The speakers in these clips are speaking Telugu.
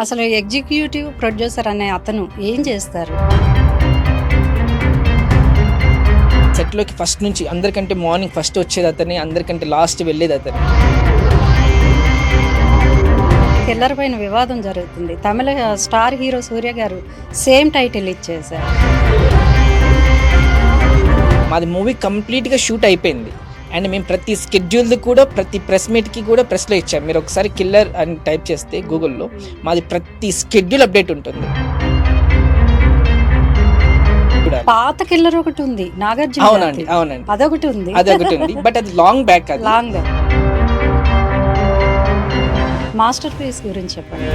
అసలు ఎగ్జిక్యూటివ్ ప్రొడ్యూసర్ అనే అతను ఏం చేస్తారు? సెట్లోకి ఫస్ట్ నుంచి అందరికంటే మార్నింగ్ ఫస్ట్ వచ్చేది అతనే, అందరికంటే లాస్ట్ వెళ్ళేది అతనే. కిల్లర్ పైన వివాదం జరుగుతుంది. తమిళ స్టార్ హీరో సూర్య గారు సేమ్ టైటిల్ ఇచ్చేశారు. మాది మూవీ కంప్లీట్గా షూట్ అయిపోయింది అండ్ మేము ప్రతి స్కెడ్యూల్ది కూడా ప్రతి ప్రెస్ మీట్కి కూడా ప్రెస్లో ఇచ్చాం. మీరు ఒకసారి కిల్లర్ అని టైప్ చేస్తే గూగుల్లో మాది ప్రతి స్కెడ్యూల్ అప్డేట్ ఉంటుంది. పాత కిల్లర్ ఒకటి ఉంది, నాగార్జున. అవునండి అవునండి, అదొకటి ఉంది బట్ అది లాంగ్ బ్యాక్. అది లాంగ్. మాస్టర్ పీస్ గురించి చెప్పండి.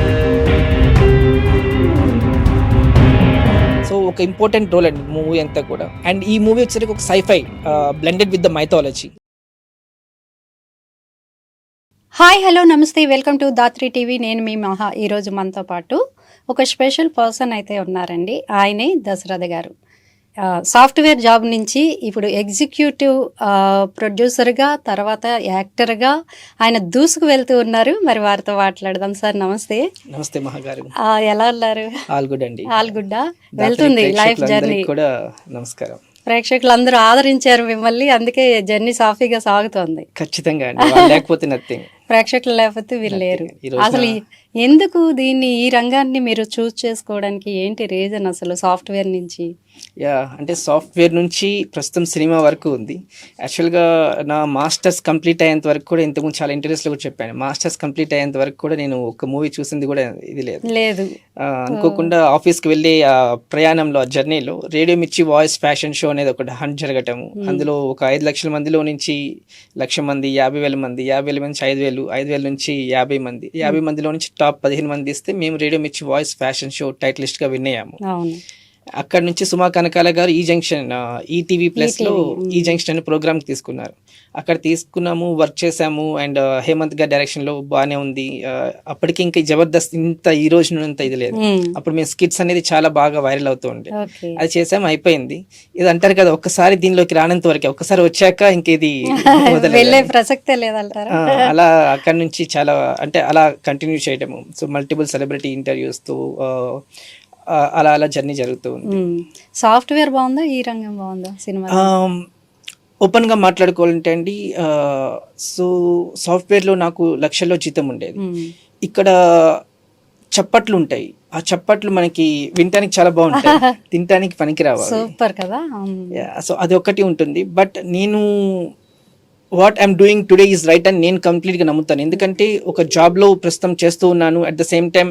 సో ఒక ఇంపార్టెంట్ రోల్ అండి మూవీ అంతా కూడా. అండ్ ఈ మూవీ వచ్చేసరికి ఒక sci-fi blended with the mythology. Hi, hello, నమస్తే, వెల్కమ్ టు దాత్రి టీవీ. నేను మీ మహా. ఈరోజు మనతో పాటు ఒక స్పెషల్ పర్సన్ అయితే ఉన్నారండి. ఆయనే దశరథ గారు. సాఫ్ట్వేర్ జాబ్ నుంచి ఇప్పుడు ఎగ్జిక్యూటివ్ ప్రొడ్యూసర్గా, తర్వాత యాక్టర్గా ఆయన దూసుకు వెళ్తూ ఉన్నారు. మరి వారితో మాట్లాడదాం. సార్ నమస్తే. నమస్తే మహాగారు, ఎలా ఉన్నారు? ఆల్ గుడ్ అండి. ఆల్ గుడ్డా వెళ్తుంది లైఫ్ జర్నీ కూడా. నమస్కారం. ప్రేక్షకులందరూ ఆదరించారు మిమ్మల్ని, అందుకే జర్నీ సాఫీగా సాగుతోంది. ఖచ్చితంగా అండి, లేకపోతే నథింగ్. ప్రేక్షకులు లేకపోతే వీళ్ళు లేరు. అసలు ఎందుకు దీన్ని, ఈ రంగాన్ని మీరు చూస్ చేసుకోవడానికి ఏంటి రీజన్ అసలు సాఫ్ట్వేర్ నుంచి? అంటే సాఫ్ట్వేర్ నుంచి ప్రస్తుతం సినిమా వరకు ఉంది. యాక్చువల్గా నా మాస్టర్స్ కంప్లీట్ అయ్యేంత వరకు కూడా, ఇంతకుముందు చాలా ఇంటర్వ్యూస్లో కూడా చెప్పాను, మాస్టర్స్ కంప్లీట్ అయ్యేంత వరకు కూడా నేను ఒక మూవీ చూసింది కూడా ఇది లేదు. అనుకోకుండా ఆఫీస్కి వెళ్ళి ఆ ప్రయాణంలో, ఆ జర్నీలో రేడియో మిర్చి వాయిస్ ఫ్యాషన్ షో అనేది ఒకటి హంట్ జరగటము. అందులో ఒక 5 లక్షల మందిలో నుంచి 1,00,000 మంది, 50,000 మంది, 50,000 నుంచి 5,000, 5,000 నుంచి 50 మంది, 50 మందిలో నుంచి టాప్ 15 మంది ఇస్తే మేము రేడియో మిర్చి వాయిస్ ఫ్యాషన్ షో టైటిలిస్ట్గా విన్ అయ్యాము. అక్కడ నుంచి సుమా కనకాల గారు ఈ జంక్షన్, ఈటీవీ ప్లస్లో ఈ జంక్షన్ అనే ప్రోగ్రామ్కి తీసుకున్నారు. అక్కడ తీసుకున్నాము, వర్క్ చేసాము. అండ్ హేమంత్ గారి డైరెక్షన్లో బాగానే ఉంది. అప్పటికి ఇంకా జబర్దస్త్ ఇంత ఈ రోజు ఇంత ఇది లేదు. అప్పుడు మేము స్కిట్స్ అనేది చాలా బాగా వైరల్ అవుతూ ఉండే. అది చేసాము, అయిపోయింది. ఇది అంటారు కదా, ఒక్కసారి దీనిలోకి రానంత వరకే, ఒక్కసారి వచ్చాక ఇంకేది వెళ్ళే ప్రసక్తే లేదంటారా? అలా అక్కడ నుంచి చాలా, అంటే అలా కంటిన్యూ చేయటము. సో మల్టిపుల్ సెలబ్రిటీ ఇంటర్వ్యూస్తో అలా అలా జర్నీ జరుగుతూ ఉంది. సాఫ్ట్వేర్ బాగుందా, ఈ రంగం బాగుందా సినిమా? ఓపెన్గా మాట్లాడుకోవాలంటే అండి, సో సాఫ్ట్వేర్లో నాకు లక్షల్లో జీతం ఉండేది. ఇక్కడ చప్పట్లు ఉంటాయి. ఆ చప్పట్లు మనకి వినటానికి చాలా బాగుంటాయి, తినటానికి పనికి రావాలి. సూపర్ కదా. సో అది ఒకటి ఉంటుంది. బట్ నేను what I'm doing today is right అని నేను కంప్లీట్గా నమ్ముతాను. ఎందుకంటే ఒక జాబ్లో ప్రస్తుతం చేస్తూ ఉన్నాను, అట్ ద సేమ్ టైం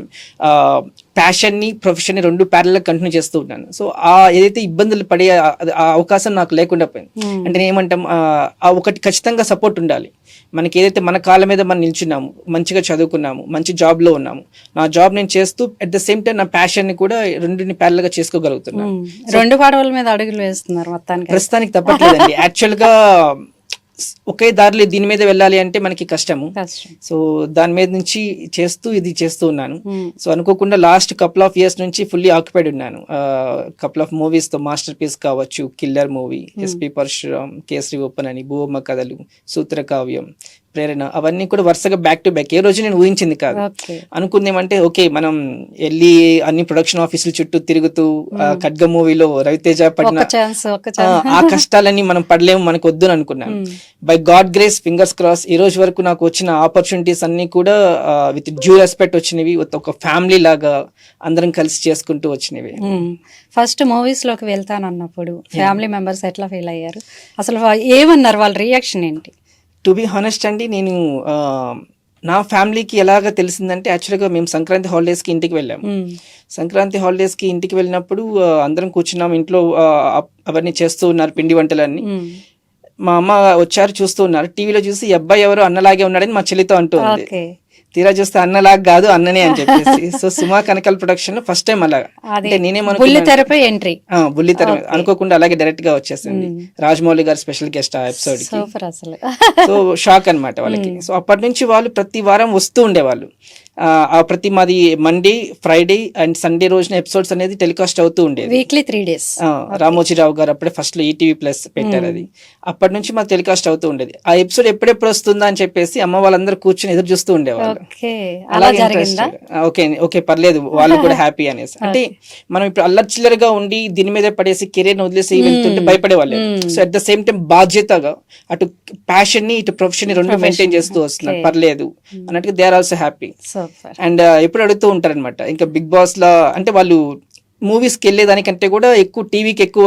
ప్యాషన్ని, ప్రొఫెషన్ని రెండు ప్యారల్గా కంటిన్యూ చేస్తూ ఉన్నాను. సో ఆ ఏదైతే ఇబ్బందులు పడే ఆ అవకాశం నాకు లేకుండా పోయింది. అంటే ఏమంటాం, ఆ ఒకటి ఖచ్చితంగా సపోర్ట్ ఉండాలి మనకి. ఏదైతే మన కాళ్ళ మీద మనం నిల్చున్నాము, మంచిగా చదువుకున్నాము, మంచి జాబ్లో ఉన్నాము, నా జాబ్ నేను చేస్తూ అట్ ద సేమ్ టైం నా ప్యాషన్ని కూడా రెండుని ప్యారల్గా చేసుకోగలుగుతున్నాను. రెండు పడవల మీద అడుగులు వేస్తున్నారు మొత్తానికి. ప్రస్తుతానికి తప్పట్లేదండి. యాక్చువల్గా ఒకే దారిలో దీని మీద వెళ్ళాలి అంటే మనకి కష్టము. సో దాని మీద నుంచి ఇది చేస్తూ ఉన్నాను. సో అనుకోకుండా లాస్ట్ కపుల్ ఆఫ్ ఇయర్స్ నుంచి ఫుల్లీ ఆక్యుపైడ్ ఉన్నాను. కపుల్ ఆఫ్ మూవీస్తో, మాస్టర్ పీస్ కావచ్చు, killer movie, SP Parashuram, Kesari open అని, భూవమ్మ కథలు, సూత్రకావ్యం, ప్రేరణ, అవన్నీ కూడా వరుసగా బ్యాక్ టు బ్యాక్. ఏ రోజు నేను ఊహించింది కాదు. అనుకుందేమంటే ఓకే, మనం వెళ్ళి అన్ని ప్రొడక్షన్ ఆఫీసుల చుట్టూ తిరుగుతూ, ఖడ్గ మూవీలో రవితేజ పడిన ఆ కష్టాలన్నీ మనం పడలేము, మనకు వద్దు అని అనుకున్నాను. By God grace, fingers cross, ఈ రోజు వరకు నాకు వచ్చిన ఆపర్చునిటీస్ అన్ని కూడా విత్ డ్యూ రెస్పెక్ట్ వచ్చినవి, ఒక ఫ్యామిలీ లాగా అందరం కలిసి చేసుకుంటూ వచ్చినవి. ఫస్ట్ మూవీస్ లోకి వెళ్తానన్నప్పుడు ఫ్యామిలీ మెంబర్స్ ఎట్లా ఫీల్ అయ్యారు, అసలు ఏమన్నారు, వాళ్ళ రియాక్షన్ ఏంటి? టు బి హానెస్ట్ అండి, నేను నా ఫ్యామిలీకి ఎలాగ తెలిసిందంటే, యాక్చువల్గా మేము సంక్రాంతి హాలిడేస్కి ఇంటికి వెళ్ళాము. సంక్రాంతి హాలిడేస్కి ఇంటికి వెళ్ళినప్పుడు అందరం కూర్చున్నాము ఇంట్లో, అవన్నీ చేస్తూ ఉన్నారు, పిండి వంటలన్నీ. మా అమ్మ వచ్చారు, చూస్తూ ఉన్నారు. టీవీలో చూసి ఈ అబ్బాయి ఎవరు అన్నలాగే ఉన్నాడని మా చెల్లితో అంటుంది. తీరా చూస్తే అన్నలాగా కాదు, అన్ననే అని చెప్పేసి. సో సుమా కనకల్ ప్రొడక్షన్ లో ఫస్ట్ టైం అలా, అంటే నేనేమనుకున్నాను ఎంట్రీ, బుల్లితెర అనుకోకుండా అలాగే డైరెక్ట్ గా వచ్చేసింది. రాజమౌళి గారు స్పెషల్ గెస్ట్ ఆ ఎపిసోడ్ కి. సో షాక్ అనమాట వాళ్ళకి. సో అప్పటి నుంచి వాళ్ళు ప్రతి వారం వస్తూ ఉండేవాళ్ళు. ఆ ప్రతి మాది మండే, ఫ్రైడే అండ్ సండే రోజున ఎపిసోడ్స్ అనేది టెలికాస్ట్ అవుతూ ఉండేది. Weekly 3 days. రామోజీరావు గారు అప్పుడే ఫస్ట్ లో ఈటీవీ ప్లస్ పెట్టారు అది. అప్పటి నుంచి మాకు టెలికాస్ట్ అవుతూ ఉండేది. ఆ ఎపిసోడ్ ఎప్పుడెప్పుడు వస్తుందా అని చెప్పేసి అమ్మ వాళ్ళందరూ కూర్చొని ఎదురు చూస్తూ ఉండేవాళ్ళు. ఓకే, అలా అలాగే జరిగిందా? ఓకే ఓకే పర్లేదు వాళ్ళు కూడా హ్యాపీ అనేసి. అంటే మనం ఇప్పుడు అల్లరి చిల్లరగా ఉండి దీని మీద పడేసి కెరీర్ వదిలేసి వెళ్తుంటే భయపడేవాళ్ళు. So at the same time బాధ్యతగా అటు ప్యాషన్ ని ఇటు ప్రొఫెషన్ ని రెండు మెయింటైన్ చేస్తూ వస్తున్నారు. పర్లేదు అన్నట్టుగా they are also happy. Super. And ఎప్పుడు అడుగుతూ ఉంటారనమాట, ఇంకా బిగ్ బాస్ లా అంటే వాళ్ళు మూవీస్ కి వెళ్ళేదానికంటే కూడా ఎక్కువ టీవీకి ఎక్కువ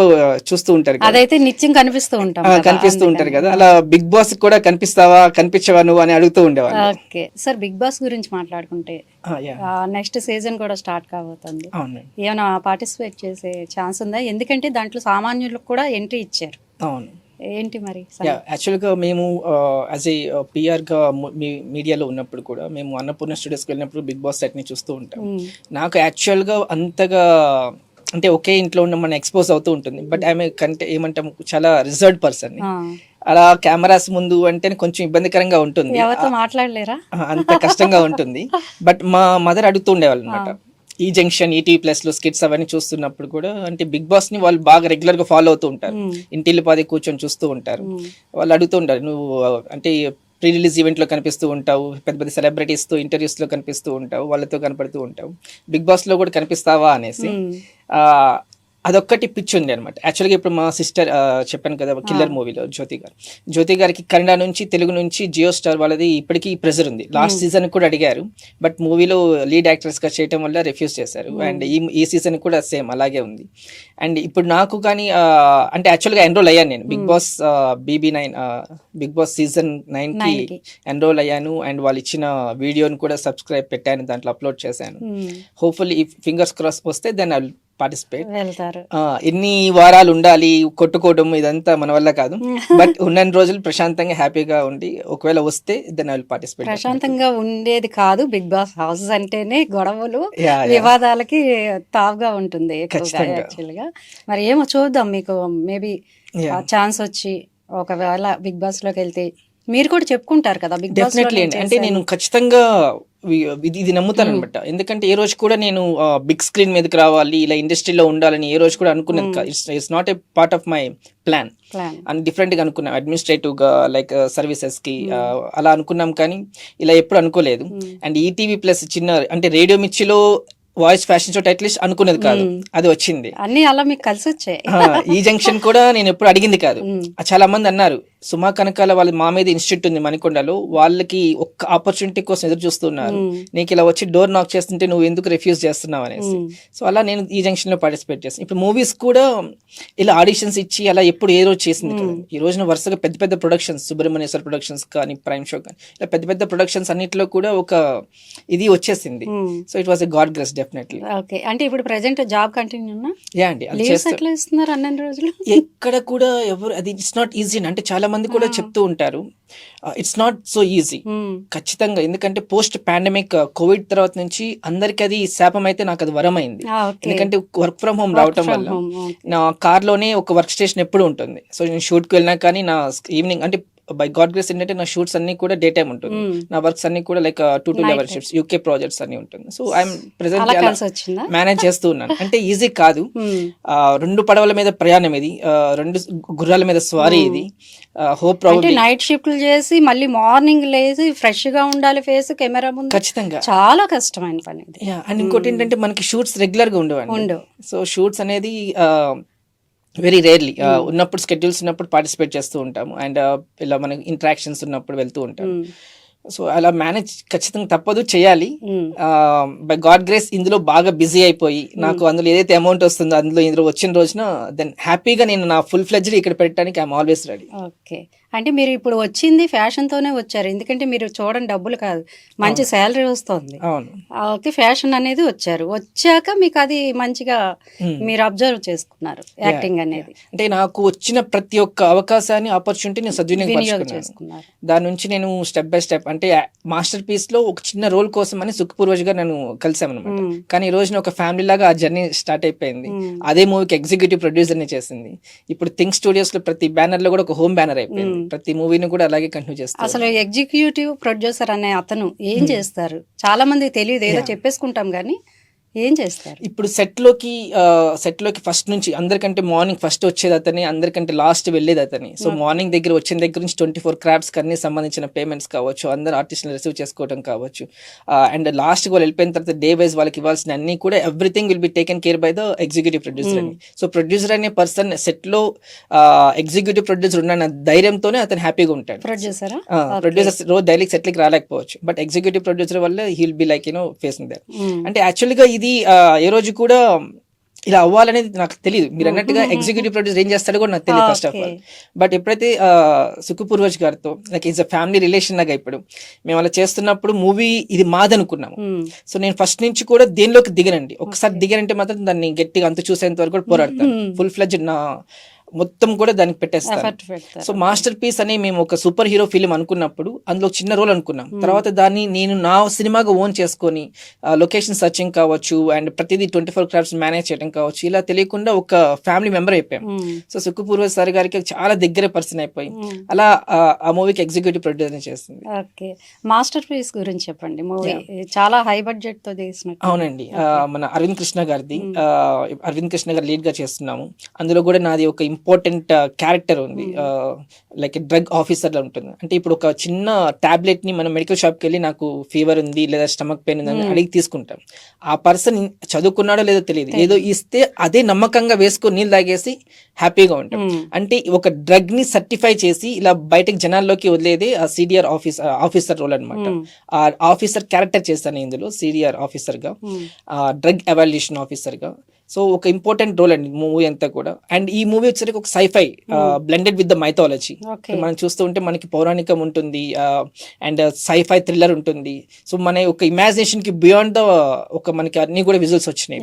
చూస్తూ ఉంటారు కదా. అదైతే నిత్యం కనిపిస్తూ ఉంటాం కదా, కనిపిస్తూ ఉంటారు అందుకని. కదా, అలా బిగ్ బాస్ కూడా కనిపిస్తావా కనిపించవా నువ్వు అని అడుగుతూ ఉండేవాళ్ళు. ఓకే సార్, బిగ్ బాస్ గురించి మాట్లాడుకుంటే నెక్స్ట్ సీజన్ కూడా స్టార్ట్ కాబోతుంది. అవును ఏమైనా పార్టిసిపేట్ చేసే ఛాన్స్ ఉందా? ఎందుకంటే దాంట్లో సామాన్యులకు కూడా ఎంట్రీ ఇచ్చారు. అవును. ఏంటి మరి? యాక్చువల్గా మేము యాజ్ ఏ పిఆర్గా మీడియాలో ఉన్నప్పుడు కూడా మేము అన్నపూర్ణ స్టూడియోస్కి వెళ్ళినప్పుడు బిగ్ బాస్ సెట్ని చూస్తూ ఉంటాం. నాకు యాక్చువల్గా అంతగా అంటే ఒకే ఇంట్లో ఉన్న మన ఎక్స్పోజ్ అవుతూ ఉంటుంది. బట్ ఆమె కంటే ఏమంటాం చాలా రిజర్వ్డ్ పర్సన్. అలా కెమెరాస్ ముందు అంటే కొంచెం ఇబ్బందికరంగా ఉంటుంది, ఎవరితో మాట్లాడలేరా? అంత కష్టంగా ఉంటుంది. బట్ మా మదర్ అడుగుతూ ఉండేవాళ్ళు అనమాట, ఈ జంక్షన్, ఈటీవీ ప్లస్ లో స్కిట్స్ అవన్నీ చూస్తున్నప్పుడు కూడా అంటే బిగ్ బాస్ ని వాళ్ళు బాగా రెగ్యులర్ గా ఫాలో అవుతూ ఉంటారు. ఇంటిల్లి పాది కూర్చొని చూస్తూ ఉంటారు. వాళ్ళు అడుగుతూ ఉంటారు, నువ్వు అంటే ప్రీ రిలీజ్ ఈవెంట్ లో కనిపిస్తూ ఉంటావు, పెద్ద పెద్ద సెలబ్రిటీస్ తో ఇంటర్వ్యూస్ లో కనిపిస్తూ ఉంటావు, వాళ్ళతో కనపడుతూ ఉంటావు, బిగ్ బాస్ లో కూడా కనిపిస్తావా అనేసి. అదొక్కటి పిచ్చి ఉంది అనమాట. యాక్చువల్గా ఇప్పుడు మా సిస్టర్ చెప్పాను కదా కిల్లర్ మూవీలో జ్యోతి గారికి కన్నడ నుంచి తెలుగు నుంచి జియో స్టార్ వాళ్ళది ఇప్పటికీ ప్రెజర్ ఉంది. లాస్ట్ సీజన్ కూడా అడిగారు, బట్ మూవీలో లీడ్ యాక్టర్స్ గా చేయడం వల్ల రిఫ్యూజ్ చేశారు. అండ్ ఈ సీజన్ కూడా సేమ్ అలాగే ఉంది. అండ్ ఇప్పుడు నాకు కానీ అంటే యాక్చువల్గా ఎన్రోల్ అయ్యాను నేను big boss BB9 big boss season 9 కి ఎన్రోల్ అయ్యాను. అండ్ వాళ్ళు ఇచ్చిన వీడియోని కూడా సబ్స్క్రైబ్ పెట్టాను, దాంట్లో అప్లోడ్ చేశాను. హోప్ఫుల్లీ ఫింగర్స్ క్రాస్ వస్తే దెన్ ఐ పార్టిసిపేట్. ఎన్ని వారాలు ఉండాలి కొట్టుకోవడం ఇదంతా మన వల్ల కాదు. బట్ ఉన్న రోజులు ప్రశాంతంగా హ్యాపీగా ఉండి ఒకవేళ వస్తే దెన్ ఐ విల్ పార్టిసిపేట్. ప్రశాంతంగా ఉండేది కాదు, బిగ్ బాస్ హౌస్ అంటేనే గొడవలు వివాదాలకి తావుగా ఉంటుంది యాక్చువల్గా. మరి ఏమో చూద్దాం, మీకు మేబీ ఛాన్స్ వచ్చి ఒకవేళ బిగ్ బాస్ లోకి వెళ్తే మీరు కూడా చెప్పుకుంటారు కదా బిగ్ బాస్. అంటే నేను ఖచ్చితంగా ఇది నమ్ముతాను అనమాట. ఎందుకంటే ఏ రోజు కూడా నేను బిగ్ స్క్రీన్ మీదకి రావాలి, ఇలా ఇండస్ట్రీలో ఉండాలని ఏ రోజు కూడా అనుకున్నది కాదు. It's not a part of my plan. అని డిఫరెంట్ గా అనుకున్నాం, అడ్మినిస్ట్రేటివ్ గా లైక్ సర్వీసెస్ కి అలా అనుకున్నాం, కానీ ఇలా ఎప్పుడు అనుకోలేదు. అండ్ ఈటీవీ ప్లస్ చిన్న అంటే రేడియో మిర్చిలో వాయిస్ ఫ్యాషన్ షో టైటిల్ అనుకునేది కాదు, అది వచ్చింది. అన్ని అలా మీకు కలిసి వచ్చాయి. ఈ జంక్షన్ కూడా నేను ఎప్పుడు అడిగింది కాదు. చాలా మంది అన్నారు, సుమా కనకాల వాళ్ళ మా మీద ఇన్స్టిట్యూట్ ఉంది మణికొండలో, వాళ్ళకి ఒక్క ఆపర్చునిటీ కోసం ఎదురు చూస్తున్నారు, నీకు ఇలా వచ్చి డోర్ నాక్ చేస్తుంటే నువ్వు ఎందుకు రిఫ్యూజ్ చేస్తున్నావు అనేసి. సో అలా నేను ఈ జంక్షన్ లో పార్టిసిపేట్ చేస్తాను. ఇప్పుడు మూవీస్ కూడా ఇలా ఆడిషన్స్ ఇచ్చి అలా ఎప్పుడు ఏ రోజు చేసింది కదా. ఈ రోజున వరుసగా పెద్ద పెద్ద ప్రొడక్షన్స్, సుబ్రహ్మణ్యేశ్వర ప్రొడక్షన్స్ కానీ, ప్రైమ్ షో కానీ, ఇలా పెద్ద పెద్ద ప్రొడక్షన్స్ అన్నిటిలో కూడా ఒక ఇది వచ్చేసింది. So it was a God grace definitely. Okay, అంటే ఇప్పుడు ప్రెజెంట్ జాబ్ కంటిన్యూ ఉన్నా? యా అండి, ఎట్లా ఇస్తున్నారు అన్ని రోజులు? ఎక్కడ కూడా ఎవరు అది ఇట్స్ నాట్ ఈజీ అంటే చాలా మంది కూడా చెప్తూ ఉంటారు, ఇట్స్ నాట్ సో ఈజీ. ఖచ్చితంగా, ఎందుకంటే పోస్ట్ పాండమిక్ కోవిడ్ తర్వాత నుంచి అందరికి అది శాపం అయితే నాకు అది వరం అయింది. ఎందుకంటే వర్క్ ఫ్రమ్ హోమ్ రావటం వల్ల నా కార్ లోనే ఒక వర్క్ స్టేషన్ ఎప్పుడు ఉంటుంది. సో నేను షూట్ కి వెళ్ళినా కానీ నా ఈవినింగ్ అంటే బై గాడ్ గ్రేస్ ఏంటంటే నా షూట్స్ అన్ని కూడా డే టైమ్ ఉంటుంది, నా వర్క్స్ అన్ని కూడా like 2 to 11 shifts UK projects అన్ని ఉంటుంది. సో ఐఎమ్ ప్రెసెంట్ మేనేజ్ చేస్తూ ఉన్నాను. అంటే ఈజీ కాదు, 2 పడవల మీద ప్రయాణం ఇది, 2 గుర్రాల మీద స్వారీ ఇది. హోప్ ప్రాబబ్లీ నైట్ షిఫ్ట్లు చేసి మళ్ళీ మార్నింగ్ లేసి ఫ్రెష్ గా ఉండాలి, ఫేస్ కెమెరా ముందు, ఖచ్చితంగా చాలా కష్టమైన పని. అండ్ ఇంకోటి ఏంటంటే మనకి షూట్స్ రెగ్యులర్ గా ఉండవు. సో షూట్స్ అనేది వెరీ రేర్లీ ఉన్నప్పుడు స్కెడ్యూల్స్ ఉన్నప్పుడు పార్టిసిపేట్ చేస్తూ ఉంటాము. అండ్ ఇలా మనకి ఇంటరాక్షన్స్ ఉన్నప్పుడు వెళ్తూ ఉంటాం. సో అలా మేనేజ్ ఖచ్చితంగా తప్పదు, చేయాలి. బై గాడ్ గ్రేస్ ఇందులో బాగా బిజీ అయిపోయి నాకు అందులో ఏదైతే అమౌంట్ వస్తుందో ఇందులో వచ్చిన రోజున దెన్ హ్యాపీగా నేను నా ఫుల్ ఫ్లెడ్జ్డ్ ఇక్కడ పెట్టడానికి ఐఎమ్ ఆల్వేస్ రెడీ. ఓకే, అంటే మీరు ఇప్పుడు వచ్చింది ఫ్యాషన్ తోనే వచ్చారు, ఎందుకంటే మీరు చూడండి డబ్బులు కాదు, మంచి శాలరీ వస్తుంది. ఓకే, ఫ్యాషన్ అనేది వచ్చారు, వచ్చాక మీకు అది మంచిగా మీరు అబ్జర్వ్ చేసుకున్నారు యాక్టింగ్ అనేది. అంటే నాకు వచ్చిన ప్రతి ఒక్క అవకాశాన్ని ఆపర్చునిటీ నేను సద్వినియోగం చేసుకున్నాను. దాని నుంచి నేను స్టెప్ బై స్టెప్ అంటే మాస్టర్ పీస్ లో ఒక చిన్న రోల్ కోసం అని సుఖపూర్వజ్ గా నేను కలిసామన్నమాట. కానీ ఈ రోజున ఒక ఫ్యామిలీ లాగా ఆ జర్నీ స్టార్ట్ అయిపోయింది. అదే మూవీకి ఎగ్జిక్యూటివ్ ప్రొడ్యూసర్ ని చేసింది. ఇప్పుడు థింక్ స్టూడియోస్ లో ప్రతి బ్యానర్ లో కూడా ఒక హోమ్ బ్యానర్ అయిపోయింది. ప్రతి మూవీని కూడా అలాగే కంటిన్యూ చేస్తాను. అసలు ఎగ్జిక్యూటివ్ ప్రొడ్యూసర్ అనే అతను ఏం చేస్తారు? చాలా మంది తెలియదు, ఏదో చెప్పేసుకుంటాం కానీ ఏం చేస్తారు? ఇప్పుడు సెట్ లోకి ఫస్ట్ నుంచి అందరికంటే మార్నింగ్ ఫస్ట్ వచ్చేది అతని, అందరికంటే లాస్ట్ వెళ్ళేది అతని. సో మార్నింగ్ వచ్చిన దగ్గర నుంచి 24 క్రాఫ్ట్స్ అన్ని సంబంధించిన పేమెంట్స్ కావచ్చు, అందరు ఆర్టిస్టులు రిసీవ్ చేసుకోవడం కావచ్చు, అండ్ లాస్ట్ వాళ్ళు వెళ్ళిపోయిన తర్వాత డే వైజ్ వాళ్ళకి ఇవ్వాల్సిన అన్ని కూడా everything will be taken care bye the executive producer అని. సో ప్రొడ్యూసర్ అనే పర్సన్ సెట్ లో ఎగ్జిక్యూటివ్ ప్రొడ్యూసర్ ఉన్న ధైర్యంతోనే అతను హ్యాపీగా ఉంటాడు. ప్రొడ్యూసర్ రోజు డైలీ సెట్ కి రాలేకపోవచ్చు, బట్ ఎగ్జిక్యూటివ్ ప్రొడ్యూసర్ వల్ల he will be like facing that. అంటే యాక్చువల్గా ఇది ఏ రోజు కూడా ఇలా అవ్వాలనేది నాకు తెలియదు. మీరు అన్నట్టుగా ఎగ్జిక్యూటివ్ ప్రొడ్యూసర్ ఏం చేస్తాడో కూడా నాకు తెలియదు ఫస్ట్ ఆఫ్ ఆల్. బట్ ఎప్పుడైతే సుఖపూర్వజ్ గారితో like is a family relation లాగా ఇప్పుడు మేము అలా చేస్తున్నప్పుడు మూవీ ఇది మాదనుకున్నాము. సో నేను ఫస్ట్ నుంచి కూడా దేనిలోకి దిగనండి. ఒకసారి దిగనంటే మాత్రం దాన్ని గట్టిగా అంత చూసేంత వరకు కూడా పోరాడతాను. ఫుల్ ఫ్లెడ్జ్ నా మొత్తం కూడా దానికి పెట్టేస్తాను. సో మాస్టర్ పీస్ అని మేము ఒక సూపర్ హీరో ఫిలిం అనుకున్నప్పుడు అందులో చిన్న రోల్ అనుకున్నాం. తర్వాత దాన్ని నేను నా సినిమాగా ఓన్ చేసుకొని లొకేషన్ సర్చింగ్ కావచ్చు అండ్ ప్రతిదీ 24 క్రాఫ్ట్స్ మేనేజ్ చేయడం కావచ్చు, ఇలా తెలియకుండా ఒక ఫ్యామిలీ మెంబర్ అయిపోయాం. సో సుఖపూర్వ సార్ గారికి చాలా దగ్గర పర్సన్ అయిపోయి అలా ఆ మూవీకి ఎగ్జిక్యూటివ్ ప్రొడ్యూసర్ చేస్తుంది. ఓకే, మాస్టర్ పీస్ గురించి చెప్పండి. మూవీ చాలా హై బడ్జెట్ తో చేసిన. అవునండి, మన అరవింద్ కృష్ణ గారిది. అరవింద్ కృష్ణ గారు లీడ్ గా చేస్తున్నాము. అందులో కూడా నాది ఒక ఇంపార్టెంట్ క్యారెక్టర్ ఉంది, లైక్ డ్రగ్ ఆఫీసర్ ఉంటుంది. అంటే ఇప్పుడు ఒక చిన్న టాబ్లెట్ ని మనం మెడికల్ షాప్కి వెళ్ళి నాకు ఫీవర్ ఉంది లేదా స్టమక్ పెయిన్ ఉంది అని అడిగి తీసుకుంటాం. ఆ పర్సన్ చదువుకున్నాడో లేదో తెలియదు, ఏదో ఇస్తే అదే నమ్మకంగా వేసుకొని నీళ్ళు తాగేసి హ్యాపీగా ఉంటాం. అంటే ఒక డ్రగ్ ని సర్టిఫై చేసి ఇలా బయటకు జనాల్లోకి వదిలేది ఆ సిడిఆర్ ఆఫీసర్ రోల్ అనమాట. ఆ ఆఫీసర్ క్యారెక్టర్ చేస్తాను ఇందులో సిడిఆర్ ఆఫీసర్ గా, డ్రగ్ ఎవాల్యుయేషన్ ఆఫీసర్ గా. సో ఒక ఇంపార్టెంట్ రోల్ అండి మూవీ అంతా కూడా. అండ్ ఈ మూవీ వచ్చేసరికి ఒక sci-fi blended with the mythology. మనం చూస్తూ ఉంటే మనకి పౌరాణికం ఉంటుంది అండ్ సైఫై థ్రిల్లర్ ఉంటుంది. సో మన ఒక ఇమాజినేషన్ కి బియాండ్ ద ఒక మనకి అన్ని కూడా విజువల్స్ వచ్చినాయి,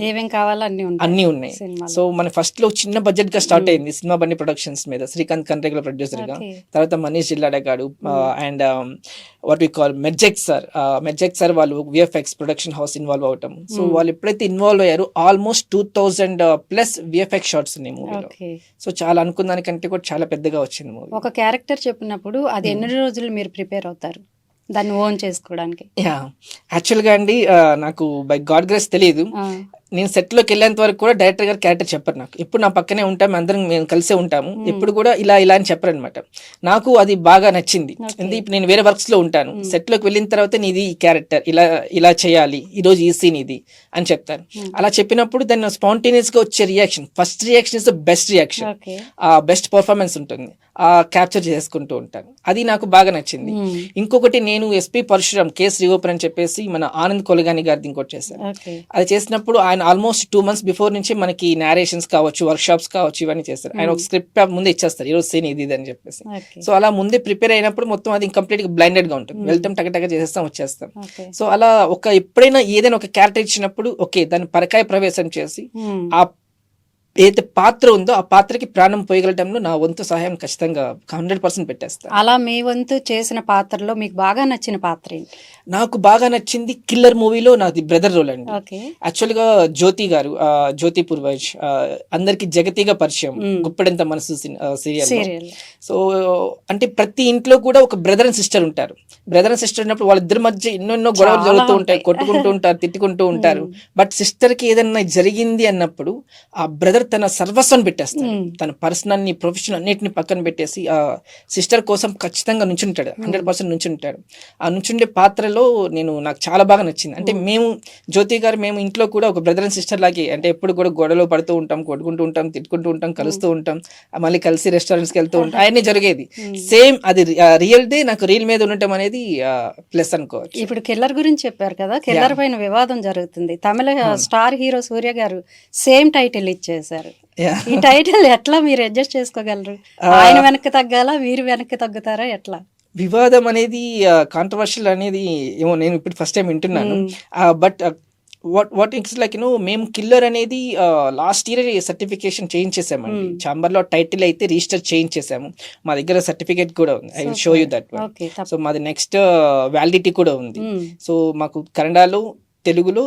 అన్ని ఉన్నాయి. సో మన ఫస్ట్ లో చిన్న బడ్జెట్ గా స్టార్ట్ అయింది సినిమా బండి ప్రొడక్షన్స్ మీద, శ్రీకాంత్ కన్రేగల ప్రొడ్యూసర్ గా. తర్వాత Manish Jillada garu and what we call మెడ్జెక్ సార్ వాళ్ళు విఎఫ్ఎక్స్ ప్రొడక్షన్ హౌస్ ఇన్వాల్వ్ అవటం. సో వాళ్ళు ఎప్పుడైతే ఇన్వాల్వ్ అయ్యారో ఆల్మోస్ట్ 2000+ విఎఫ్ఎక్స్ షాట్స్ ఉన్నాయి మూవీలో. సో చాలా అనుకున్న దానికంటే కూడా చాలా పెద్దగా వచ్చింది మూవీ. ఒక క్యారెక్టర్ చెప్పినప్పుడు అది ఎన్ని రోజులు మీరు ప్రిపేర్ అవుతారు దాన్ని ఓన్ చేసుకోవడానికి? యాక్చువల్గా అండి నాకు బై గాడ్ గ్రేస్ తెలియదు. నేను సెట్ లోకి వెళ్ళేంత వరకు కూడా డైరెక్టర్ గారు క్యారెక్టర్ చెప్పరు నాకు. ఎప్పుడు నా పక్కనే ఉంటాము, అందరం మేము కలిసే ఉంటాము. ఎప్పుడు కూడా ఇలా అని చెప్పరు అనమాట. నాకు అది బాగా నచ్చింది. ఇప్పుడు నేను వేరే వర్క్స్ లో ఉంటాను, సెట్ లోకి వెళ్ళిన తర్వాత నీది ఈ క్యారెక్టర్ ఇలా చేయాలి, ఈ రోజు ఈ సీన్ ఇది అని చెప్తాను. అలా చెప్పినప్పుడు దాన్ని స్పాంటేనియస్ గా వచ్చే reaction, first reaction is the best reaction. ఆ బెస్ట్ పర్ఫార్మెన్స్ ఉంటుంది, ఆ క్యాప్చర్ చేసుకుంటూ ఉంటాను. అది నాకు బాగా నచ్చింది. ఇంకొకటి నేను ఎస్పీ పరశురామ్ కేస్ రీఓపెన్ అని చెప్పేసి మన ఆనంద్ కొలగాని గారిది ఇంకోటి చేశాను. అది చేసినప్పుడు ఆయన ఆల్మోస్ట్ 2 months బిఫోర్ నుంచి మనకి నేరేషన్స్ కావచ్చు, వర్క్ షాప్స్ కావచ్చు, ఇవన్నీ చేస్తారు. ఆయన ఒక స్క్రిప్ట్ ముందే ఇచ్చేస్తారు, ఈరోజు సీన్ ఇది అని చెప్పేసి. సో అలా ముందే ప్రిపేర్ అయినప్పుడు మొత్తం అది కంప్లీట్ గా బ్లైండెడ్ గా ఉంటుంది. వెళ్తాం టగటగా చేసేస్తాం వచ్చేస్తాం. సో అలా ఎప్పుడైనా ఏదైనా ఒక క్యారెక్టర్ ఇచ్చినప్పుడు ఓకే దాన్ని పరకాయ ప్రవేశం చేసి ఆ ఏదైతే పాత్ర ఉందో ఆ పాత్రకి ప్రాణం పోయగలటంలో నా వంతు సహాయం ఖచ్చితంగా 100% పెట్టేస్తాను. అలా మీ వంతు చేసిన పాత్రలో మీకు బాగా నచ్చిన పాత్ర ఏంటి? నాకు బాగా నచ్చింది కిల్లర్ మూవీలో నాది బ్రదర్ రోల్ అండి. యాక్చువల్ గా జ్యోతి గారు, జ్యోతి పూర్వజ్ అందరికి జగతిగా పరిచయం గుప్పెడంత మనసు సీరియల్. సో అంటే ప్రతి ఇంట్లో కూడా ఒక బ్రదర్ అండ్ సిస్టర్ ఉంటారు. బ్రదర్ అండ్ సిస్టర్ ఉన్నప్పుడు వాళ్ళిద్దరి మధ్య ఎన్నెన్నో గొడవలు జరుగుతూ ఉంటాయి, కొట్టుకుంటూ ఉంటారు, తిట్టుకుంటూ ఉంటారు. బట్ సిస్టర్ కి ఏదన్నా జరిగింది అన్నప్పుడు ఆ బ్రదర్ తన సర్వస్వాన్ని పెట్టేస్తాడు, తన పర్సనల్ ని ప్రొఫెషనల్ అన్నిటిని పక్కన పెట్టేసి ఆ సిస్టర్ కోసం ఖచ్చితంగా నుంచుంటాడు, 100% నుంచుంటాడు. ఆ నుంచుండే పాత్రలో నాకు చాలా బాగా నచ్చింది. అంటే మేము జ్యోతి గారు మేము ఇంట్లో కూడా ఒక బ్రదర్ అండ్ సిస్టర్ లాగే, అంటే ఎప్పుడు కూడా గొడవలో పడుతూ ఉంటాం, కొట్టుకుంటూ ఉంటాం, తిట్టుకుంటూ ఉంటాం, కలుస్తూ ఉంటాం, మళ్ళీ కలిసి రెస్టారెంట్స్ కి వెళ్తూ ఉంటాం, అవన్నీ జరిగేది. సేమ్ అది రియల్ డే నాకు రీల్ మీద ఉండటం అనేది ప్లస్ అనుకోవచ్చు. ఇప్పుడు కిల్లర్ గురించి చెప్పారు కదా, కిల్లర్ పైన వివాదం జరుగుతుంది. తమిళ స్టార్ హీరో సూర్య గారు సేమ్ టైటిల్ ఇచ్చేసారు. ఈ టైటిల్ ఎట్లా మీరు అడ్జస్ట్ చేసుకోగలరు? ఆయన వెనక్కి తగ్గాలా, మీరు వెనక్కి తగ్గుతారా, ఎట్లా? వివాదం అనేది కాంట్రవర్షియల్ అనేది ఏమో నేను ఇప్పుడు ఫస్ట్ టైం వింటున్నాను. బట్ వాట్ ఇట్స్ లైక్ మేము కిల్లర్ అనేది లాస్ట్ ఇయర్ సర్టిఫికేషన్ చేయించేసామండి. చాంబర్ లో టైటిల్ అయితే రిజిస్టర్ చేయించేసాము. మా దగ్గర సర్టిఫికేట్ కూడా ఉంది, I will show you that one. So మాది నెక్స్ట్ వ్యాలిడిటీ కూడా ఉంది. సో మాకు కన్నడలో తెలుగులో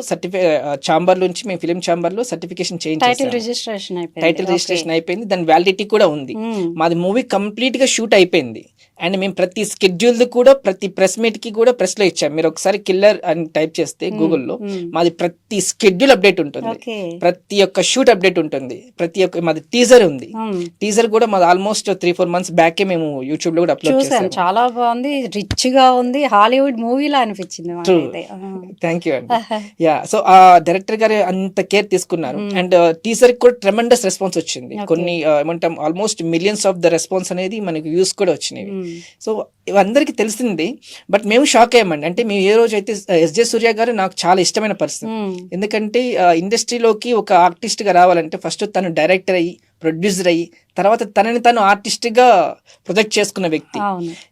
చాంబర్ నుంచి మేము ఫిలిం చాంబర్ లో సర్టిఫికేషన్ టైటిల్ రిజిస్ట్రేషన్ అయిపోయింది, దాని వ్యాలిడిటీ కూడా ఉంది. మాది మూవీ కంప్లీట్ గా షూట్ అయిపోయింది. అండ్ మేము ప్రతి స్కెడ్యూల్ కూడా ప్రతి ప్రెస్ మీట్ కి కూడా ప్రెస్ లో ఇచ్చాం. మీరు ఒకసారి కిల్లర్ అని టైప్ చేస్తే గూగుల్లో మాది ప్రతి స్కెడ్యూల్ అప్డేట్ ఉంటుంది, ఓకే ప్రతి ఒక్క షూట్ అప్డేట్ ఉంటుంది, ప్రతి ఒక్క మాది టీజర్ ఉంది. టీజర్ కూడా మాది ఆల్మోస్ట్ 3-4 months బ్యాకే మేము యూట్యూబ్ లో కూడా అప్లోడ్ చూసాను, చేసాం. చాలా బాగుంది, రిచ్ గా ఉంది, హాలీవుడ్ మూవీలా అనిపించింది మాకైతే. థ్యాంక్ యూ అండి. యా, సో ఆ డైరెక్టర్ గారు అంత కేర్ తీసుకున్నారు. అండ్ టీజర్ కూడా ట్రెమెండస్ రెస్పాన్స్ వచ్చింది. కొన్ని ఏమంటాం almost millions of the response అనేది మనకి వ్యూస్ కూడా వచ్చినాయి. సో అందరికి తెలిసింది. బట్ మేము షాక్ అయ్యామండి. అంటే మేము ఏ రోజు అయితే ఎస్జే సూర్య గారు నాకు చాలా ఇష్టమైన పర్సన్. ఎందుకంటే ఇండస్ట్రీలోకి ఒక ఆర్టిస్ట్ గా రావాలంటే ఫస్ట్ తను డైరెక్టర్ అయ్యి, ప్రొడ్యూసర్ అయ్యి, తర్వాత తనని తను ఆర్టిస్ట్ గా ప్రొజెక్ట్ చేసుకున్న వ్యక్తి.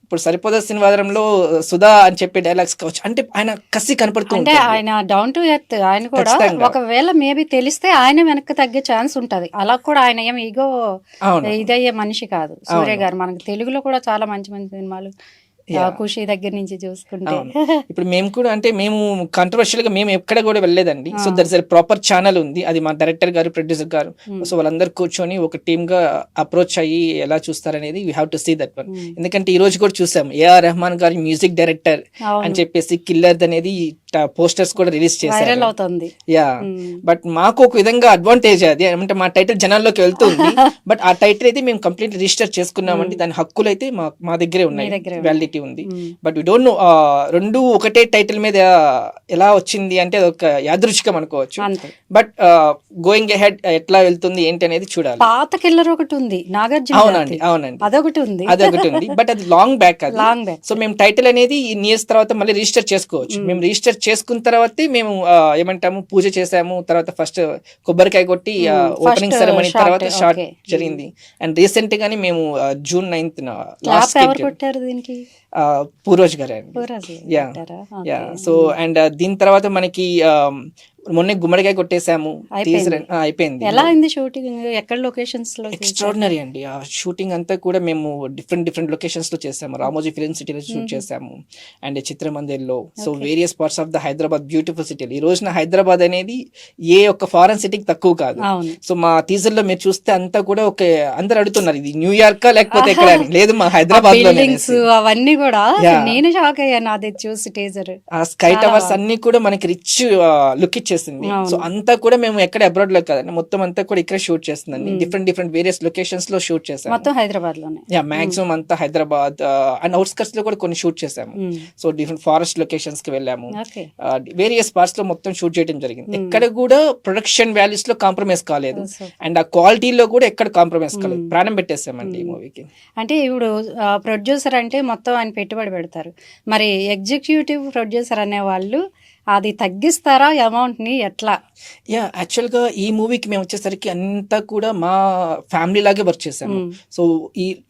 ఇప్పుడు సరిపోదా సినిమాలో సుధా అని చెప్పే డైలాగ్స్ కావచ్చు, అంటే ఆయన కసి కనపడుతూ అంటే ఆయన డౌన్ టు ఎర్త్. ఆయన కూడా ఒకవేళ మేబీ తెలిస్తే ఆయన వెనక్కి తగ్గే ఛాన్స్ ఉంటది. అలా కూడా ఆయన ఏం ఈగో ఇదయ్యే మనిషి కాదు సూర్య గారు. మనకి తెలుగులో కూడా చాలా మంచి మంచి సినిమాలు, ఖుషి దగ్గర నుంచి చూసుకుంటే. ఇప్పుడు మేము కూడా అంటే మేము కాంట్రవర్షియల్ గా మేము ఎక్కడ కూడా వెళ్ళలేదండి. So there is proper channel ఉంది, అది మా డైరెక్టర్ గారు, ప్రొడ్యూసర్ గారు. సో వాళ్ళందరూ కూర్చొని ఒక టీమ్ గా అప్రోచ్ అయ్యి ఎలా చూస్తారనేది we have to see that one. ఎందుకంటే ఈ రోజు కూడా చూసాం ఏఆర్ రెహమాన్ గారి మ్యూజిక్ డైరెక్టర్ అని చెప్పేసి కిల్లర్ అనేది పోస్టర్స్ కూడా రిలీజ్ చేశారు. యా, బట్ మాకు ఒక విధంగా అడ్వాంటేజ్ అది, అంటే మా టైటిల్ జనాల్లోకి వెళ్తుంది. బట్ ఆ టైటిల్ అయితే మేము కంప్లీట్ రిజిస్టర్ చేసుకున్నామండి. దాని హక్కులు అయితే మా దగ్గరే ఉన్నాయి, వ్యాలిడిటీ ఉంది. బట్ వి డోంట్ నో రెండు ఒకటే టైటిల్ మీద ఎలా వచ్చింది అంటే ఒక యాదృచ్ఛికం అనుకోవచ్చు. బట్ గోయింగ్ అహెడ్ ఎట్లా వెళ్తుంది ఏంటి అనేది చూడాలి. పాత కిల్లర్ ఒకటి ఉంది నాగార్జున. అవునండి, అదొకటి ఉంది. బట్ అది లాంగ్ బ్యాక్. సో మేము టైటిల్ అనేది ఇన్ని ఇయర్స్ తర్వాత మళ్ళీ రిజిస్టర్ చేసుకోవచ్చు. మేము రిజిస్టర్ చేసుకున్న తర్వాతే మేము ఏమంటాము పూజ చేసాము. తర్వాత ఫస్ట్ కొబ్బరికాయ కొట్టి ఓపెనింగ్ సెరమనీ తర్వాత షార్ట్ జరిగింది. అండ్ రీసెంట్ గానీ మేము June 9th పూర్వజ్ గారు అండి. యా, సో అండ్ దీని తర్వాత మనకి మొన్న గుమ్మడికాయ కొట్టేసాము, అయిపోయింది. ఎలా అయింది షూటింగ్? ఎక్కడ లొకేషన్స్ లో? ఎక్స్ట్రాడినరీ అండి. ఆ షూటింగ్ అంతా కూడా మేము డిఫరెంట్ లొకేషన్స్ లో చేసాము. రామోజీ ఫిలిం సిటీలో షూట్ చేసాము, అండ్ చిత్రమందిర్లో. So various parts of the Hyderabad, beautiful సిటీలు. ఈ రోజున హైదరాబాద్ అనేది ఏ ఒక్క ఫారెన్ సిటీకి తక్కువ కాదు. సో మా టీజర్ లో మీరు చూస్తే అంతా కూడా ఒక అందరు అడుగుతున్నారు ఇది న్యూయార్క్ లేకపోతే ఎక్కడ అని. లేదు, మా హైదరాబాద్ లో అవన్నీ కూడా నేను షాక్ అయ్యాను అది చూసి టీజర్. ఆ స్కై టవర్స్ అన్ని కూడా మనకి రిచ్ లుక్ ఇచ్చేసింది. సో అంతా కూడా మేము ఎక్కడ అబ్రాడ్ లో కదండి, మొత్తం అంతా కూడా ఇక్కడ షూట్ చేస్తుందండి. డిఫరెంట్ వేరియస్ లొకేషన్స్ లో షూట్ చేసాము. మొత్తం హైదరాబాద్ లోనే. మాక్సిమం అంతా హైదరాబాద్ అండ్ అవుట్స్కట్స్ లో కూడా కొన్ని షూట్ చేసాము. సో డిఫరెంట్ ఫారెస్ట్ లొకేషన్స్ కి వెళ్ళాము. వేరియస్ పార్ట్స్ లో మొత్తం షూట్ చేయడం జరిగింది. ఎక్కడ కూడా ప్రొడక్షన్ వాల్యూస్ లో కాంప్రమైజ్ కాలేదు, అండ్ ఆ క్వాలిటీలో కూడా ఎక్కడ కాంప్రమైజ్ కాలేదు. ప్రాణం పెట్టేసామండి ఈ మూవీకి. అంటే ఇప్పుడు ప్రొడ్యూసర్ అంటే మొత్తం ఆయన పెట్టుబడి పెడతారు, మరి ఎగ్జిక్యూటివ్ ప్రొడ్యూసర్ అనే వాళ్ళు అది తగ్గిస్తారా అమౌంట్ ని, ఎట్లా? యా, యాక్చువల్ గా ఈ మూవీకి మేము వచ్చేసరికి అంతా కూడా మా ఫ్యామిలీ లాగే వర్క్ చేసాము. సో